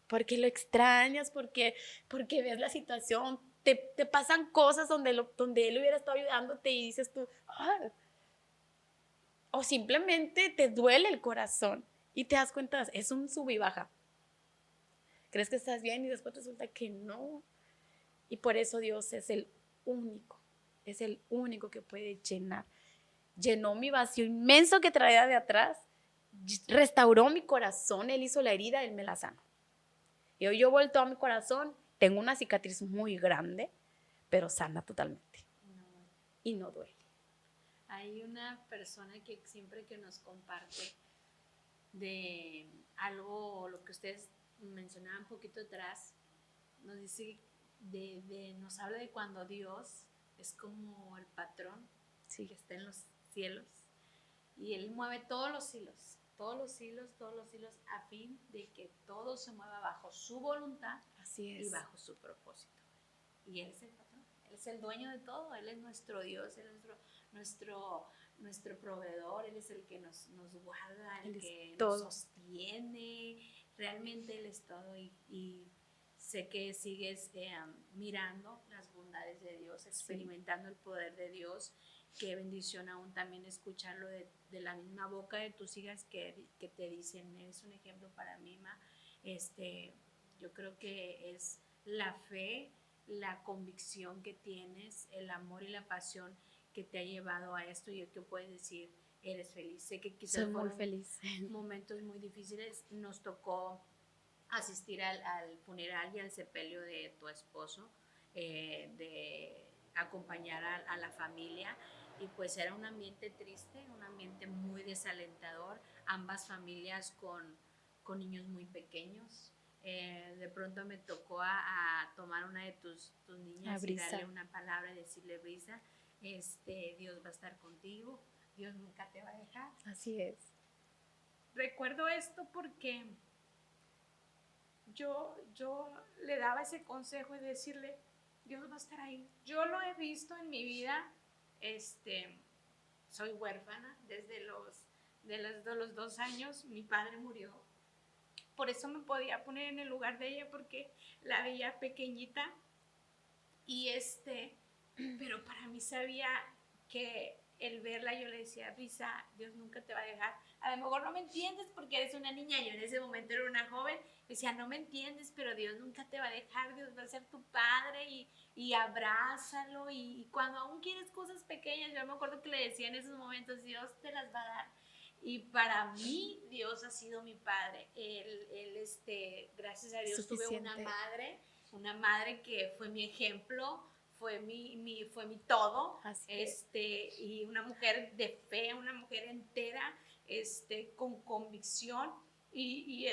Porque lo extrañas, porque ves la situación, te pasan cosas donde él hubiera estado ayudándote y dices tú, o simplemente te duele el corazón y te das cuenta, es un sub y baja. Crees que estás bien y después resulta que no. Y por eso Dios es el único que puede llenar. Llenó mi vacío inmenso que traía de atrás, restauró mi corazón, Él hizo la herida, Él me la sanó. Y hoy yo vuelto a mi corazón, tengo una cicatriz muy grande, pero sana totalmente. Y no duele. Hay una persona que siempre que nos comparte de algo, lo que ustedes mencionaban un poquito atrás, nos dice, nos habla de cuando Dios es como el patrón, sí, que está en los cielos, y Él mueve todos los hilos a fin de que todo se mueva bajo su voluntad. Así es. Y bajo su propósito. Y Él es el patrón, Él es el dueño de todo, Él es nuestro Dios, Él es nuestro proveedor, Él es el que nos guarda, el que nos sostiene, realmente Él es todo y sé que sigues mirando las bondades de Dios, experimentando el poder de Dios. Qué bendición aún también escucharlo de la misma boca de tus hijas que te dicen, eres un ejemplo para mí, ma. Yo creo que es la fe, la convicción que tienes, el amor y la pasión que te ha llevado a esto y el que puedes decir, eres feliz. Sé que quizás soy muy feliz. Momentos muy difíciles. Nos tocó asistir al funeral y al sepelio de tu esposo, de acompañar a la familia, y pues era un ambiente triste, un ambiente muy desalentador, ambas familias con niños muy pequeños. De pronto me tocó a tomar una de tus niñas y darle una palabra y decirle, Brisa, Dios va a estar contigo, Dios nunca te va a dejar. Así es. Recuerdo esto porque yo le daba ese consejo y decirle, Dios va a estar ahí. Yo lo he visto en mi vida, soy huérfana desde los 2 años, mi padre murió. Por eso me podía poner en el lugar de ella porque la veía pequeñita y pero para mí sabía que el verla, yo le decía, Brisa, Dios nunca te va a dejar. A lo mejor no me entiendes porque eres una niña, yo en ese momento era una joven, decía, no me entiendes, pero Dios nunca te va a dejar, Dios va a ser tu padre y abrázalo, y cuando aún quieres cosas pequeñas, yo me acuerdo que le decía en esos momentos, Dios te las va a dar. Y para mí Dios ha sido mi padre. Él gracias a Dios tuve una madre que fue mi ejemplo, fue mi todo. Y una mujer de fe, una mujer entera, con convicción y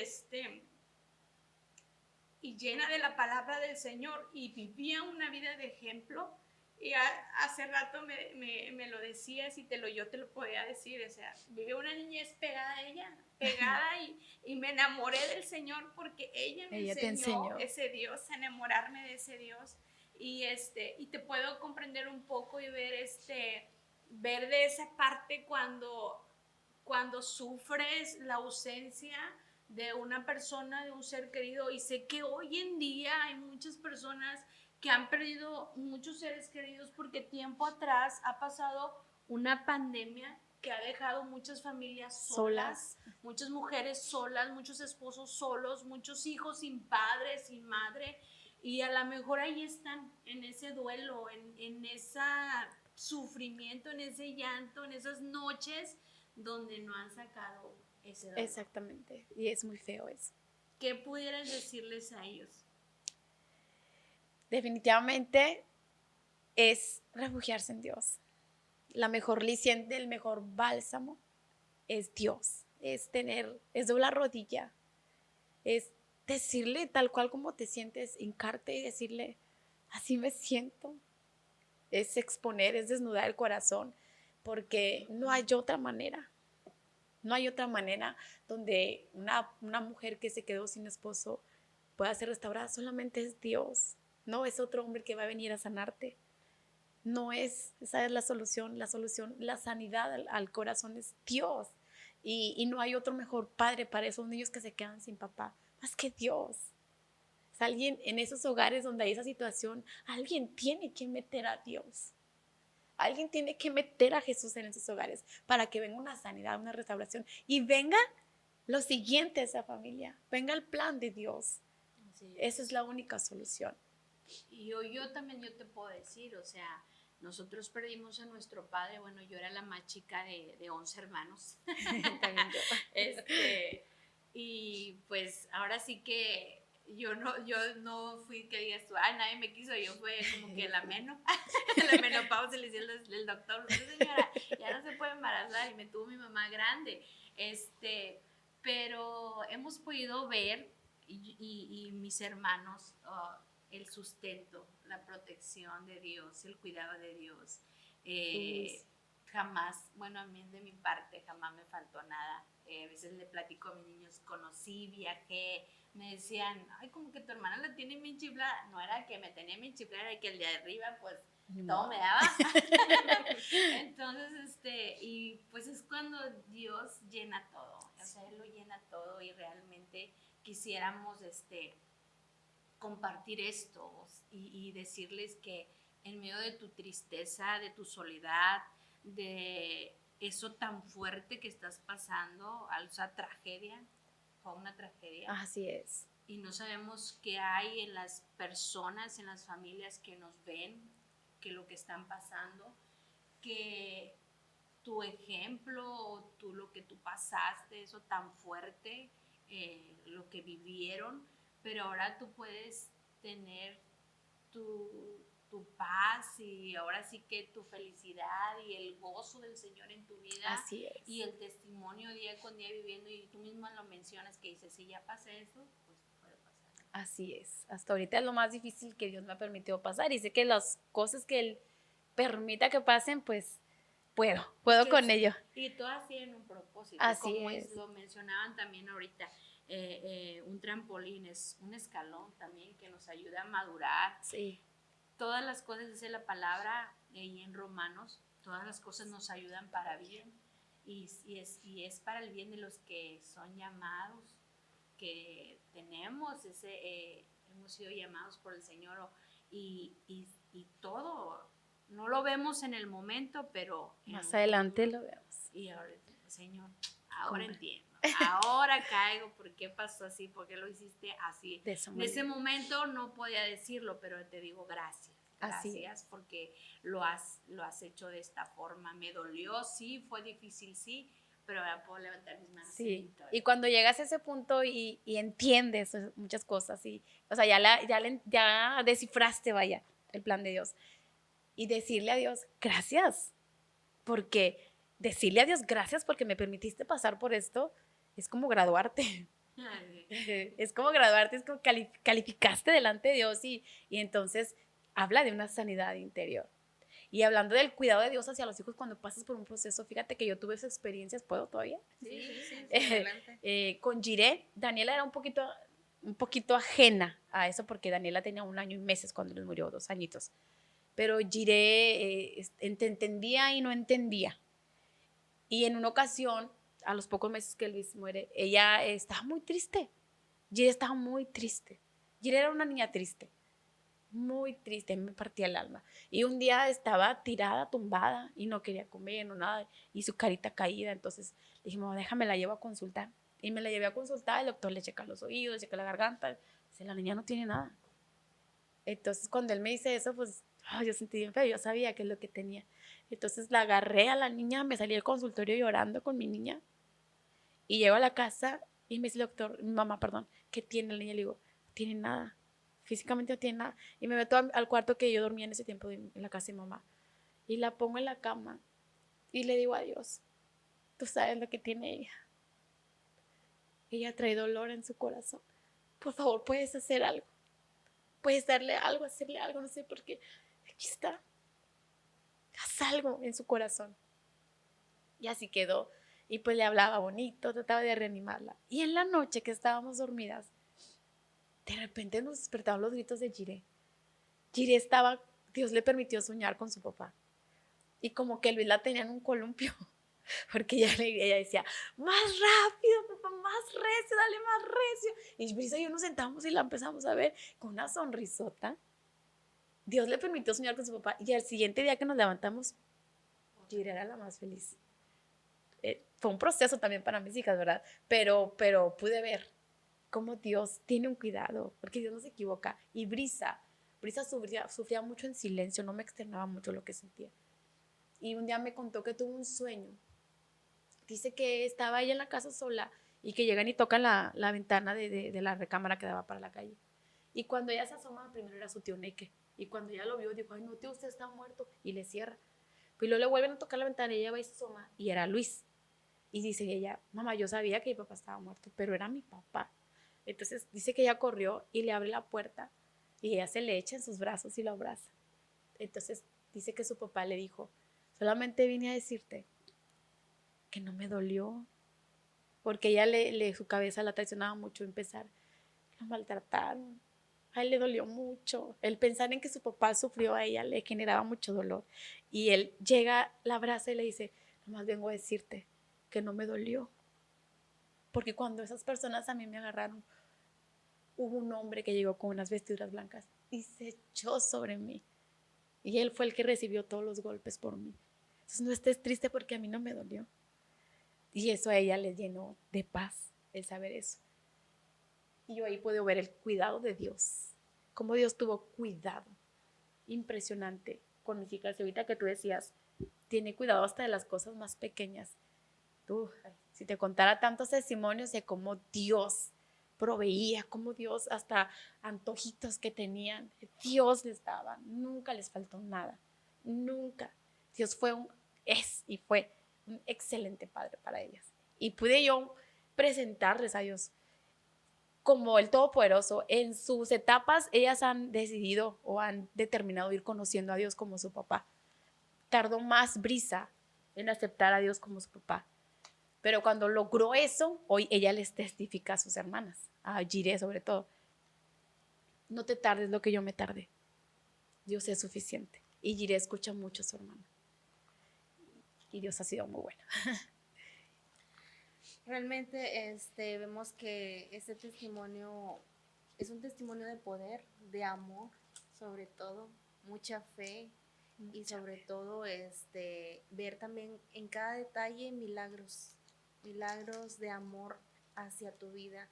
llena de la palabra del Señor, y vivía una vida de ejemplo. Y hace rato me lo decías y yo te lo podía decir, o sea, vive una niñez pegada a ella, y me enamoré del Señor porque ella me enseñó ese Dios, a enamorarme de ese Dios. Y te puedo comprender un poco y ver de esa parte cuando sufres la ausencia de una persona, de un ser querido. Y sé que hoy en día hay muchas personas que han perdido muchos seres queridos porque tiempo atrás ha pasado una pandemia que ha dejado muchas familias solas, muchas mujeres solas, muchos esposos solos, muchos hijos sin padre, sin madre, y a lo mejor ahí están en ese duelo, en ese sufrimiento, en ese llanto, en esas noches donde no han sacado ese dolor. Exactamente, y es muy feo eso. ¿Qué pudieras decirles a ellos? Definitivamente es refugiarse en Dios. La mejor liciente, el mejor bálsamo es Dios. Es doblar rodilla, es decirle tal cual como te sientes, hincarte y decirle, así me siento. Es exponer, es desnudar el corazón, porque no hay otra manera. No hay otra manera donde una mujer que se quedó sin esposo pueda ser restaurada. Solamente es Dios. No es otro hombre que va a venir a sanarte. No es, esa es la solución, la sanidad al corazón es Dios. Y no hay otro mejor padre para esos niños que se quedan sin papá, más que Dios. Es alguien en esos hogares donde hay esa situación, alguien tiene que meter a Dios. Alguien tiene que meter a Jesús en esos hogares para que venga una sanidad, una restauración y venga lo siguiente a esa familia, venga el plan de Dios. Esa es la única solución. Y yo también te puedo decir, o sea, nosotros perdimos a nuestro padre, bueno, yo era la más chica de 11 hermanos. También yo. Y pues ahora sí que yo no fui que digas tú, nadie me quiso, yo fue como que la menopausa, le decía el doctor, señora, ya no se puede embarazar, y me tuvo mi mamá grande, pero hemos podido ver, y mis hermanos, el sustento, la protección de Dios, el cuidado de Dios, jamás, bueno, a mí de mi parte jamás me faltó nada. A veces le platico a mis niños, conocí, viajé, me decían, ay, como que tu hermana la tiene bien chiflada. No era que me tenía bien chiflada, era que el de arriba, pues, todo me daba. Entonces, y pues es cuando Dios llena todo, o sea, Él lo llena todo, y realmente quisiéramos, compartir esto y decirles que en medio de tu tristeza, de tu soledad, de eso tan fuerte que estás pasando, esa tragedia, fue una tragedia. Así es. Y no sabemos qué hay en las personas, en las familias que nos ven, que lo que están pasando, que tu ejemplo, lo que tú pasaste, eso tan fuerte, lo que vivieron, pero ahora tú puedes tener tu paz, y ahora sí que tu felicidad y el gozo del Señor en tu vida. Así es. Y el testimonio día con día viviendo, y tú misma lo mencionas, que dices, si ya pasé eso, pues puede pasar. Así es. Hasta ahorita es lo más difícil que Dios me ha permitido pasar, y sé que las cosas que Él permita que pasen, pues puedo con ello. Y todas tienen un propósito. Así como es. Lo mencionaban también ahorita, un trampolín es un escalón también que nos ayuda a madurar. Sí. Todas las cosas, dice la palabra ahí en Romanos, todas las cosas nos ayudan para bien, y es para el bien de los que son llamados, que tenemos hemos sido llamados por el Señor, y todo no lo vemos en el momento, pero más adelante lo vemos. Y ahora, Señor, ahora entiendo, ahora caigo, ¿por qué pasó así? ¿Por qué lo hiciste así? En ese momento no podía decirlo, pero te digo gracias. Gracias porque lo has hecho de esta forma. Me dolió, sí, fue difícil, sí, pero ahora puedo levantar mis manos. Sí, y cuando llegas a ese punto y entiendes muchas cosas, o sea, ya descifraste, vaya, el plan de Dios, y decirle a Dios, gracias, porque decirle a Dios, gracias porque me permitiste pasar por esto, es como graduarte. Es como graduarte, es como calificaste delante de Dios, y entonces habla de una sanidad interior. Y hablando del cuidado de Dios hacia los hijos cuando pasas por un proceso, fíjate que yo tuve esas experiencias, ¿puedo todavía? Sí, con Jiré, Daniela era un poquito ajena a eso, porque Daniela tenía 1 año y meses cuando les murió, 2 añitos. Pero Jiré entendía y no entendía. Y en una ocasión, a los pocos meses que Luis muere, ella estaba muy triste. Jiré estaba muy triste. Jiré era una niña triste. muy triste, me partía el alma. Y un día estaba tirada, tumbada, y no quería comer, no nada, y su carita caída. Entonces dije, mamá, déjame, la llevo a consultar. Y me la llevé a consultar, el doctor le checa los oídos, le checa la garganta, dice, la niña no tiene nada. Entonces cuando él me dice eso, pues yo sentí bien feo, yo sabía qué es lo que tenía. Entonces la agarré a la niña, me salí del consultorio llorando con mi niña, y llego a la casa y me dice el doctor, mi mamá, perdón, ¿qué tiene la niña? Le digo, no tiene nada, físicamente no tiene nada. Y me meto al cuarto que yo dormía en ese tiempo en la casa de mi mamá, y la pongo en la cama y le digo a Dios, tú sabes lo que tiene ella. Ella trae dolor en su corazón. Por favor, puedes hacer algo. Puedes darle algo, hacerle algo, no sé por qué. Aquí está. Haz algo en su corazón. Y así quedó. Y pues le hablaba bonito, trataba de reanimarla. Y en la noche que estábamos dormidas, de repente nos despertaron los gritos de Jiré. Jiré estaba, Dios le permitió soñar con su papá. Y como que Luis la tenía en un columpio. Porque ella decía, más rápido, papá, más recio, dale más recio. Y Brisa y yo nos sentamos y la empezamos a ver con una sonrisota. Dios le permitió soñar con su papá. Y al siguiente día que nos levantamos, Jiré era la más feliz. Fue un proceso también para mis hijas, ¿verdad? Pero pude ver cómo Dios tiene un cuidado, porque Dios no se equivoca. Y Brisa sufría mucho en silencio, no me externaba mucho lo que sentía. Y un día me contó que tuvo un sueño. Dice que estaba ella en la casa sola y que llegan y tocan la ventana de la recámara que daba para la calle. Y cuando ella se asoma, primero era su tío Neque. Y cuando ella lo vio, dijo, ay, no, tío, usted está muerto. Y le cierra. Pues luego le vuelven a tocar la ventana y ella va y se asoma y era Luis. Y dice ella, mamá, yo sabía que mi papá estaba muerto, pero era mi papá. Entonces dice que ella corrió y le abre la puerta y ella se le echa en sus brazos y lo abraza. Entonces dice que su papá le dijo, solamente vine a decirte que no me dolió, porque ella su cabeza la traicionaba mucho empezar, la maltrataron, a él le dolió mucho, el pensar en que su papá sufrió a ella le generaba mucho dolor, y él llega, la abraza y le dice, nomás vengo a decirte que no me dolió, porque cuando esas personas a mí me agarraron, hubo un hombre que llegó con unas vestiduras blancas y se echó sobre mí, y él fue el que recibió todos los golpes por mí. Entonces no estés triste porque a mí no me dolió. Y eso a ella le llenó de paz, el saber eso. Y yo ahí puedo ver el cuidado de Dios, cómo Dios tuvo cuidado, impresionante con mis hijas. Y ahorita que tú decías, tiene cuidado hasta de las cosas más pequeñas. Si te contara tantos testimonios de cómo Dios proveía, cómo Dios hasta antojitos que tenían, Dios les daba, nunca les faltó nada, nunca. Dios fue un excelente padre para ellas. Y pude yo presentarles a Dios como el Todopoderoso. En sus etapas, ellas han decidido o han determinado ir conociendo a Dios como su papá. Tardó más Brisa en aceptar a Dios como su papá. Pero cuando logró eso, hoy ella les testifica a sus hermanas, a Jiré sobre todo. No te tardes lo que yo me tardé. Dios es suficiente. Y Jiré escucha mucho a su hermana. Y Dios ha sido muy bueno. Realmente vemos que este testimonio es un testimonio de poder, de amor, sobre todo, mucha fe y sobre todo ver también en cada detalle milagros de amor hacia tu vida.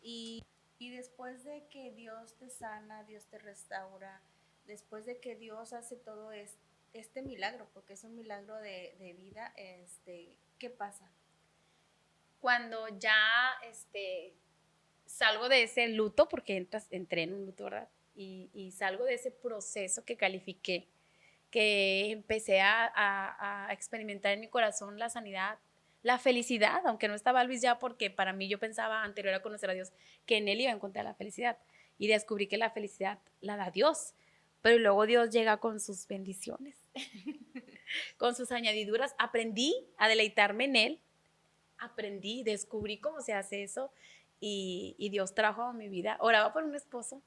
Y después de que Dios te sana, Dios te restaura, después de que Dios hace todo este milagro, porque es un milagro de vida, ¿qué pasa? Cuando ya salgo de ese luto, porque entré en un luto, ¿verdad? Y salgo de ese proceso que califiqué, que empecé a experimentar en mi corazón la sanidad, la felicidad, aunque no estaba Luis ya, porque para mí yo pensaba, anterior a conocer a Dios, que en él iba a encontrar la felicidad, y descubrí que la felicidad la da Dios, pero luego Dios llega con sus bendiciones, con sus añadiduras. Aprendí a deleitarme en él, descubrí cómo se hace eso, y Dios trajo a mi vida. Oraba por un esposo.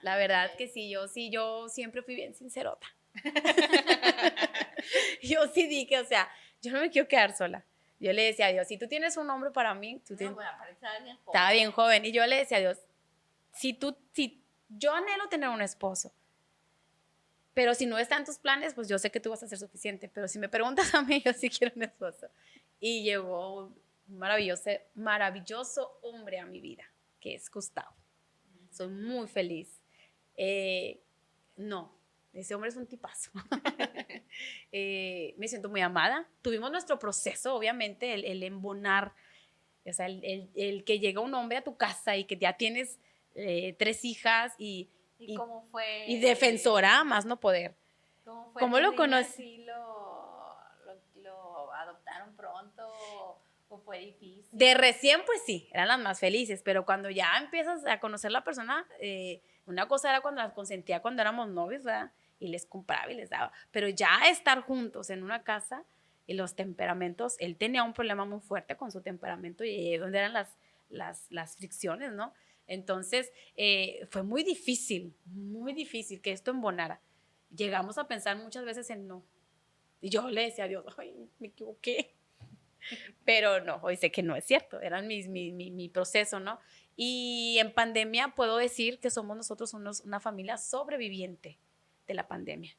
La verdad que sí, yo siempre fui bien sincerota. Yo sí dije, o sea, yo no me quiero quedar sola. Yo le decía a Dios, si tú tienes un hombre para mí, estaba bien joven, y yo le decía a Dios, si yo anhelo tener un esposo, pero si no está en tus planes, pues yo sé que tú vas a ser suficiente, pero si me preguntas a mí, yo sí quiero un esposo. Y llegó un maravilloso hombre a mi vida, que es Gustavo. Soy muy feliz. No, ese hombre es un tipazo. Me siento muy amada. Tuvimos nuestro proceso, obviamente, el embonar, o sea, el que llega un hombre a tu casa y que ya tienes 3 hijas ¿Y cómo fue? Y defensora, más no poder. ¿Cómo fue? ¿Cómo lo conocí? ¿Sí lo adoptaron pronto o fue difícil? De recién, pues sí, eran las más felices, pero cuando ya empiezas a conocer a la persona, una cosa era cuando las consentía cuando éramos novios, ¿verdad? Y les compraba y les daba, pero ya estar juntos en una casa y los temperamentos, él tenía un problema muy fuerte con su temperamento y donde eran las fricciones, ¿no? Entonces, fue muy difícil que esto embonara. Llegamos a pensar muchas veces en no. Y yo le decía a Dios, ay, me equivoqué. Pero no, hoy sé que no es cierto, era mi proceso, ¿no? Y en pandemia puedo decir que somos nosotros una familia sobreviviente de la pandemia.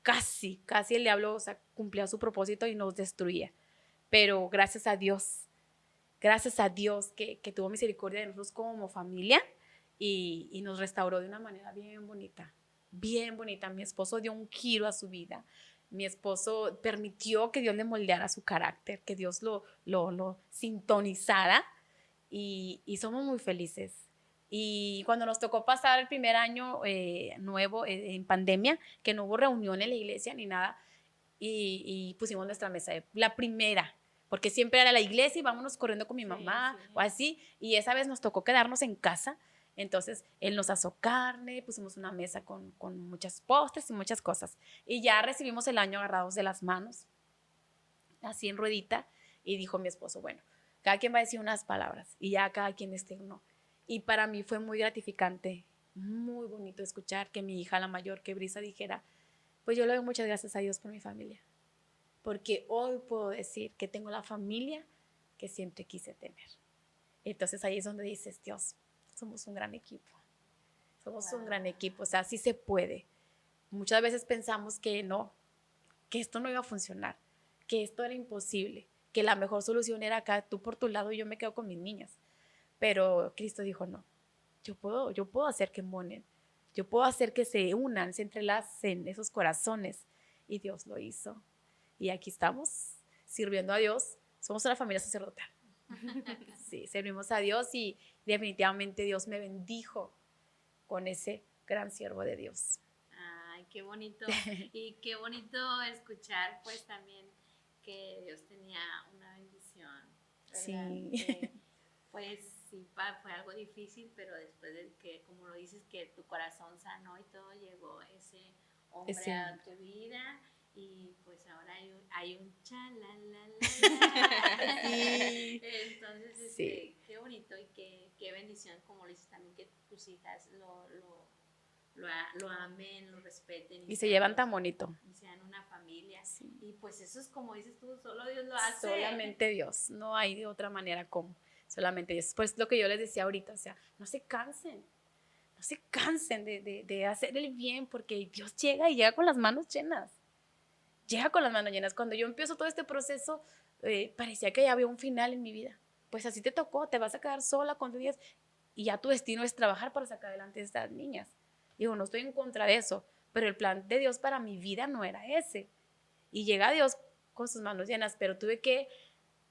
Casi el diablo, o sea, cumplía su propósito y nos destruía. Pero gracias a Dios que tuvo misericordia de nosotros como familia y nos restauró de una manera bien bonita, bien bonita. Mi esposo dio un giro a su vida. Mi esposo permitió que Dios le moldeara su carácter, que Dios lo sintonizara y somos muy felices. Y cuando nos tocó pasar el primer año nuevo en pandemia, que no hubo reunión en la iglesia ni nada, y pusimos nuestra mesa, la primera, porque siempre era la iglesia y vámonos corriendo con mi mamá o así, y esa vez nos tocó quedarnos en casa. Entonces, él nos asó carne, pusimos una mesa con muchas postres y muchas cosas. Y ya recibimos el año agarrados de las manos, así en ruedita, y dijo mi esposo, bueno, cada quien va a decir unas palabras, y ya cada quien externó. Y para mí fue muy gratificante, muy bonito escuchar que mi hija, la mayor, que Brisa, dijera, pues yo le doy muchas gracias a Dios por mi familia, porque hoy puedo decir que tengo la familia que siempre quise tener. Entonces ahí es donde dices, Dios, somos un gran equipo. Somos un gran equipo, o sea, sí se puede. Muchas veces pensamos que no, que esto no iba a funcionar, que esto era imposible, que la mejor solución era acá, tú por tu lado y yo me quedo con mis niñas. Pero Cristo dijo, no, yo puedo hacer que embonen, yo puedo hacer que se unan, se entrelacen esos corazones. Y Dios lo hizo. Y aquí estamos, sirviendo a Dios. Somos una familia sacerdotal. Sí, servimos a Dios y definitivamente Dios me bendijo con ese gran siervo de Dios. Ay, qué bonito. Y qué bonito escuchar pues también que Dios tenía una bendición, ¿verdad? Sí. Que, pues sí, fue algo difícil, pero después de que, como lo dices, que tu corazón sanó y todo, llegó ese hombre a tu vida. Y pues ahora hay un chalalala. Sí. Entonces, sí. Qué bonito y qué bendición, como lo dices también, que tus hijas lo amen, lo respeten. Y se llevan tan bonito. Y sean una familia. Sí. Y pues eso es como dices tú, solo Dios lo hace. Solamente Dios, no hay de otra manera como. Solamente Dios. Pues lo que yo les decía ahorita, o sea, no se cansen de hacer el bien, porque Dios llega y llega con las manos llenas. Cuando yo empiezo todo este proceso, parecía que ya había un final en mi vida. Pues así te tocó, te vas a quedar sola con tus niñas y ya tu destino es trabajar para sacar adelante a estas niñas. Digo, no estoy en contra de eso, pero el plan de Dios para mi vida no era ese. Y llega Dios con sus manos llenas, pero tuve que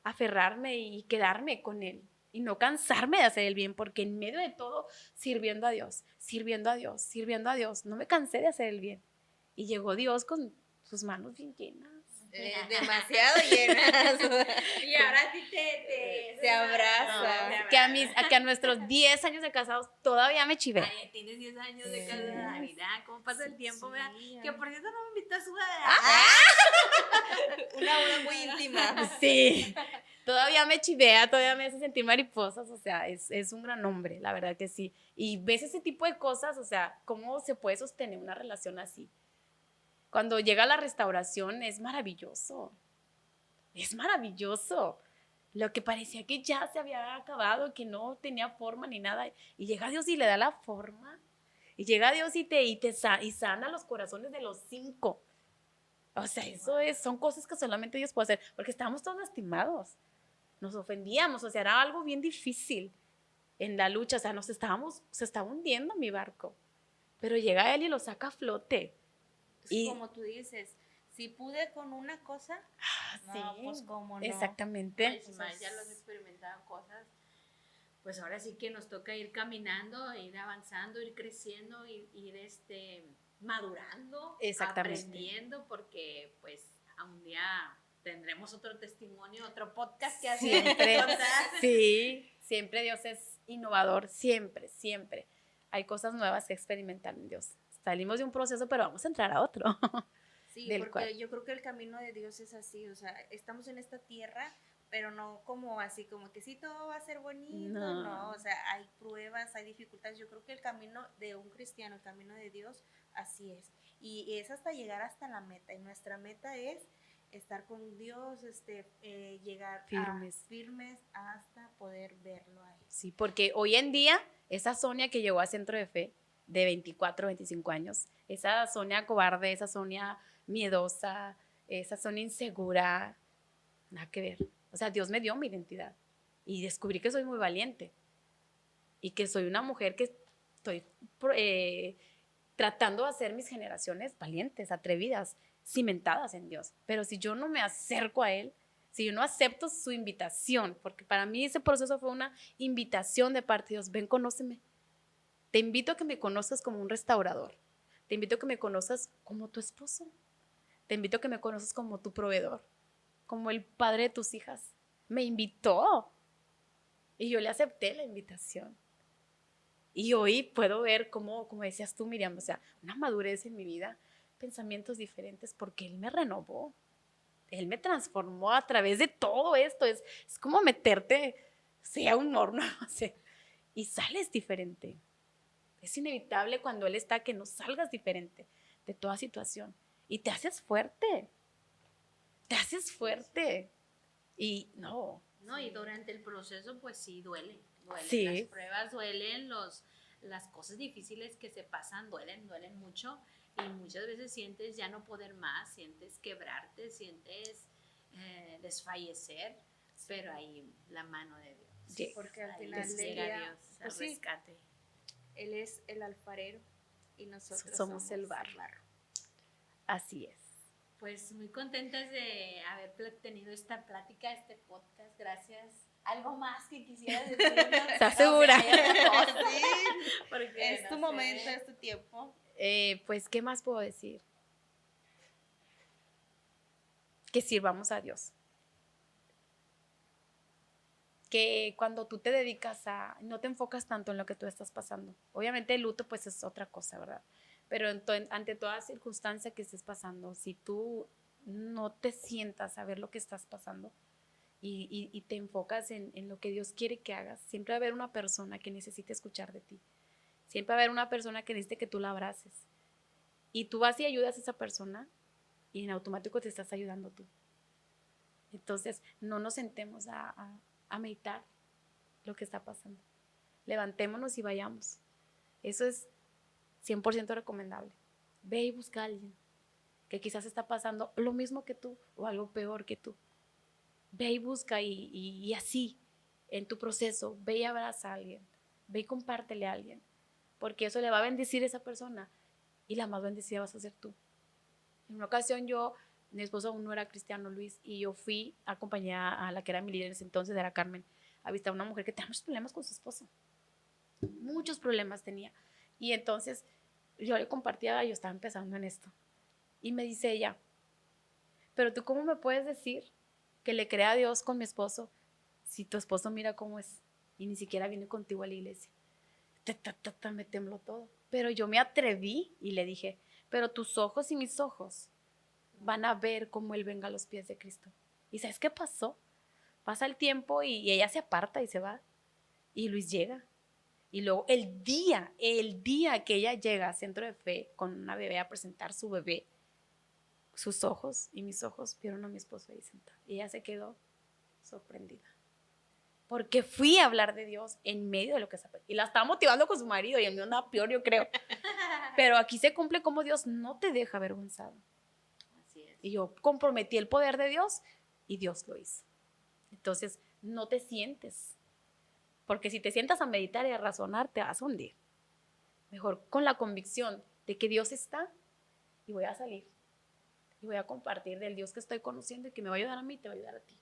aferrarme y quedarme con Él y no cansarme de hacer el bien, porque en medio de todo, sirviendo a Dios, no me cansé de hacer el bien. Y llegó Dios con sus manos bien llenas. Demasiado llenas. Y ahora a ti te abraza. Que a nuestros 10 años de casados todavía me chivé. Ay, tienes 10 años de casada, mira cómo pasa el tiempo, ¿verdad? Que por cierto no me invitas a una boda muy íntima. Sí, todavía me chivea, todavía me hace sentir mariposas, o sea, es un gran hombre, la verdad que sí. Y ves ese tipo de cosas, o sea, cómo se puede sostener una relación así. Cuando llega la restauración es maravilloso. Lo que parecía que ya se había acabado, que no tenía forma ni nada, y llega Dios y le da la forma Y llega Dios y sana los corazones de los 5. O sea, son cosas que solamente Dios puede hacer, porque estábamos todos lastimados, nos ofendíamos, o sea, era algo bien difícil en la lucha, o sea, se estaba hundiendo mi barco, pero llega Él y lo saca a flote. Y como tú dices, si pude con una cosa, no, pues cómo no. Exactamente. Pues, ya los experimentaban cosas, pues ahora sí que nos toca ir caminando, ir avanzando, ir creciendo, ir madurando, aprendiendo, porque pues a un día tendremos otro testimonio, otro podcast que hacer. Siempre Dios es innovador, siempre. Hay cosas nuevas que experimentar en Dios. Salimos de un proceso, pero vamos a entrar a otro. Sí, porque yo creo que el camino de Dios es así, o sea, estamos en esta tierra, pero no como así, como que sí todo va a ser bonito, no, o sea, hay pruebas, hay dificultades. Yo creo que el camino de un cristiano, el camino de Dios, así es, y es hasta llegar hasta la meta, y nuestra meta es estar con Dios, llegar firmes hasta poder verlo a Él. Sí, porque hoy en día, esa Sonia que llegó a Centro de Fe, de 24, 25 años, esa Sonia cobarde, esa Sonia miedosa, esa Sonia insegura, nada que ver. O sea, Dios me dio mi identidad y descubrí que soy muy valiente y que soy una mujer que estoy tratando de hacer mis generaciones valientes, atrevidas, cimentadas en Dios. Pero si yo no me acerco a Él, si yo no acepto su invitación, porque para mí ese proceso fue una invitación de parte de Dios, ven, conóceme. Te invito a que me conozcas como un restaurador. Te invito a que me conozcas como tu esposo. Te invito a que me conozcas como tu proveedor, como el padre de tus hijas. Me invitó y yo le acepté la invitación. Y hoy puedo ver como decías tú, Miriam, o sea, una madurez en mi vida, pensamientos diferentes, porque Él me renovó. Él me transformó a través de todo esto. Es como meterte, sea un horno, no sé, y sales diferente. Es inevitable cuando Él está que no salgas diferente de toda situación. Y te haces fuerte. Y no. Y durante el proceso, pues sí, duele. Sí. Las pruebas duelen, las cosas difíciles que se pasan duelen mucho. Y muchas veces sientes ya no poder más, sientes quebrarte, sientes desfallecer, pero ahí la mano de Dios. Sí, porque al final llega Dios al rescate. Él es el alfarero y nosotros somos el barro. Así es. Pues muy contentas de haber tenido esta plática, este podcast. Gracias. ¿Algo más que quisieras decirnos? ¿Estás segura? Sí, porque es tu momento, es tu tiempo. Pues, ¿qué más puedo decir? Que sirvamos a Dios. Que cuando tú te dedicas no te enfocas tanto en lo que tú estás pasando. Obviamente el luto pues es otra cosa, ¿verdad? Pero ante toda circunstancia que estés pasando, si tú no te sientas a ver lo que estás pasando y te enfocas en lo que Dios quiere que hagas, siempre va a haber una persona que necesite escuchar de ti. Siempre va a haber una persona que necesite que tú la abraces. Y tú vas y ayudas a esa persona y en automático te estás ayudando tú. Entonces, no nos sentemos a meditar lo que está pasando. Levantémonos y vayamos. Eso es 100% recomendable. Ve y busca a alguien que quizás está pasando lo mismo que tú o algo peor que tú. Ve y busca y así, en tu proceso, ve y abraza a alguien. Ve y compártele a alguien. Porque eso le va a bendecir a esa persona y la más bendecida vas a ser tú. En una ocasión mi esposo aún no era cristiano, Luis, y yo fui acompañada a la que era mi líder en ese entonces, era Carmen, a visitar a una mujer que tenía muchos problemas con su esposo. Muchos problemas tenía. Y entonces yo le compartía, yo estaba empezando en esto. Y me dice ella, pero tú ¿cómo me puedes decir que le crea a Dios con mi esposo si tu esposo mira cómo es y ni siquiera viene contigo a la iglesia? Me tembló todo. Pero yo me atreví y le dije, pero tus ojos y mis ojos van a ver cómo Él venga a los pies de Cristo. ¿Y sabes qué pasó? Pasa el tiempo y ella se aparta y se va. Y Luis llega. Y luego el día que ella llega a Centro de Fe con una bebé a presentar su bebé, sus ojos y mis ojos vieron a mi esposo ahí sentado. Y ella se quedó sorprendida. porque fui a hablar de Dios en medio de lo que está pasando. Y la estaba motivando con su marido y el mío andaba peor, yo creo. Pero aquí se cumple como Dios no te deja avergonzado. Así es. Y yo comprometí el poder de Dios y Dios lo hizo. Entonces, no te sientes. Porque si te sientas a meditar y a razonar, te vas a hundir. Mejor con la convicción de que Dios está y voy a salir. Y voy a compartir del Dios que estoy conociendo y que me va a ayudar a mí y te va a ayudar a ti.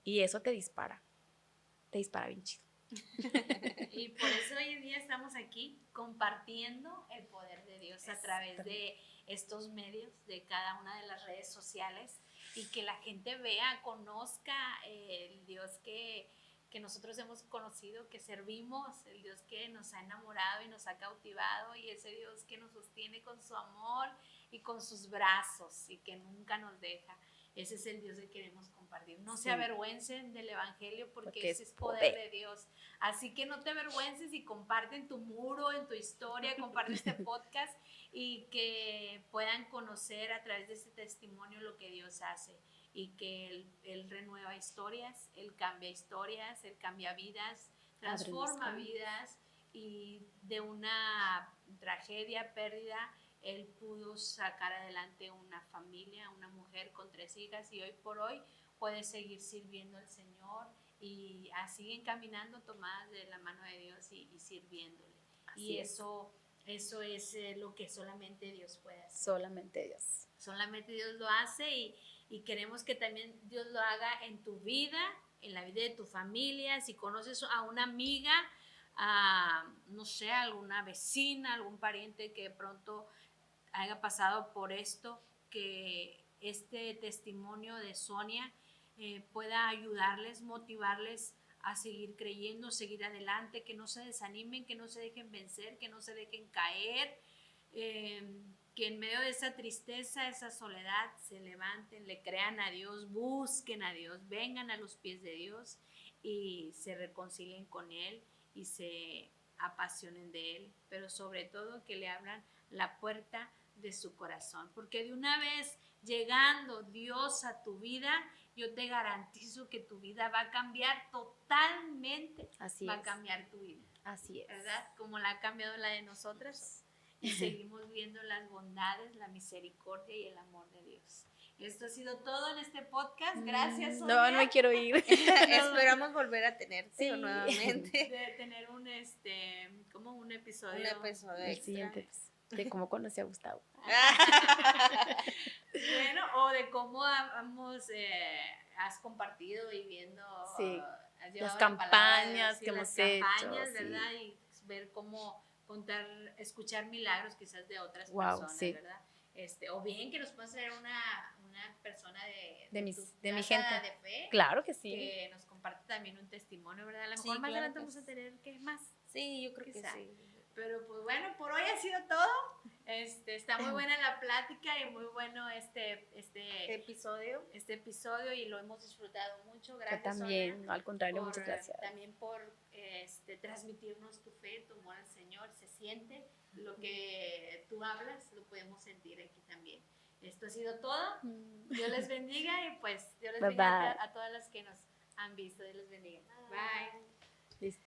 Y eso te dispara. Te dispara bien chido. Y por eso hoy en día estamos aquí compartiendo el poder de Dios a través de estos medios, de cada una de las redes sociales, y que la gente vea, conozca el Dios que nosotros hemos conocido, que servimos, el Dios que nos ha enamorado y nos ha cautivado, y ese Dios que nos sostiene con su amor y con sus brazos y que nunca nos deja. Ese es el Dios que queremos compartir. No se avergüencen del Evangelio porque ese es poder de Dios. Así que no te avergüences y comparte en tu muro, en tu historia, comparte este podcast y que puedan conocer a través de este testimonio lo que Dios hace y que Él renueva historias, Él cambia vidas, transforma vidas, y de una tragedia, pérdida, Él pudo sacar adelante una familia, una mujer con 3 hijas, y hoy por hoy puede seguir sirviendo al Señor y siguen caminando tomadas de la mano de Dios y sirviéndole. Así eso es lo que solamente Dios puede hacer. Solamente Dios. Solamente Dios lo hace, y queremos que también Dios lo haga en tu vida, en la vida de tu familia. Si conoces a una amiga, no sé, alguna vecina, algún pariente que de pronto haya pasado por esto, que este testimonio de Sonia pueda ayudarles, motivarles a seguir creyendo, seguir adelante, que no se desanimen, que no se dejen vencer, que no se dejen caer, que en medio de esa tristeza, esa soledad, se levanten, le crean a Dios, busquen a Dios, vengan a los pies de Dios y se reconcilien con Él y se apasionen de Él, pero sobre todo que le abran la puerta de su corazón, porque de una vez llegando Dios a tu vida, yo te garantizo que tu vida va a cambiar totalmente. Así va es. a cambiar tu vida. Así es. ¿Verdad? Como la ha cambiado la de nosotras. Y seguimos viendo las bondades, la misericordia y el amor de Dios. Esto ha sido todo en este podcast. Gracias, Sonia. No me quiero ir. Esperamos volver a tenerte nuevamente. De tener como un episodio. Un episodio El siguiente, pues, de cómo conocí a Gustavo. Bueno, o de cómo has compartido y viendo las campañas que hemos hecho, ¿verdad? Y ver cómo escuchar milagros quizás de otras personas, ¿verdad? O bien que nos puedas traer una persona de mi gente de fe, claro que sí, que nos comparte también un testimonio, ¿verdad? A lo mejor más adelante vamos a tener ¿qué más? Sí, yo creo que sí. Pero pues bueno, por hoy ha sido todo. Está muy buena la plática y muy bueno este episodio y lo hemos disfrutado mucho. Gracias, también, Sonia, no, al contrario, muchas gracias. También por transmitirnos tu fe, tu amor al Señor. Se siente lo que tú hablas, lo podemos sentir aquí también. Esto ha sido todo. Dios les bendiga y pues Dios les bendiga a todas las que nos han visto. Dios les bendiga. Bye. Listo.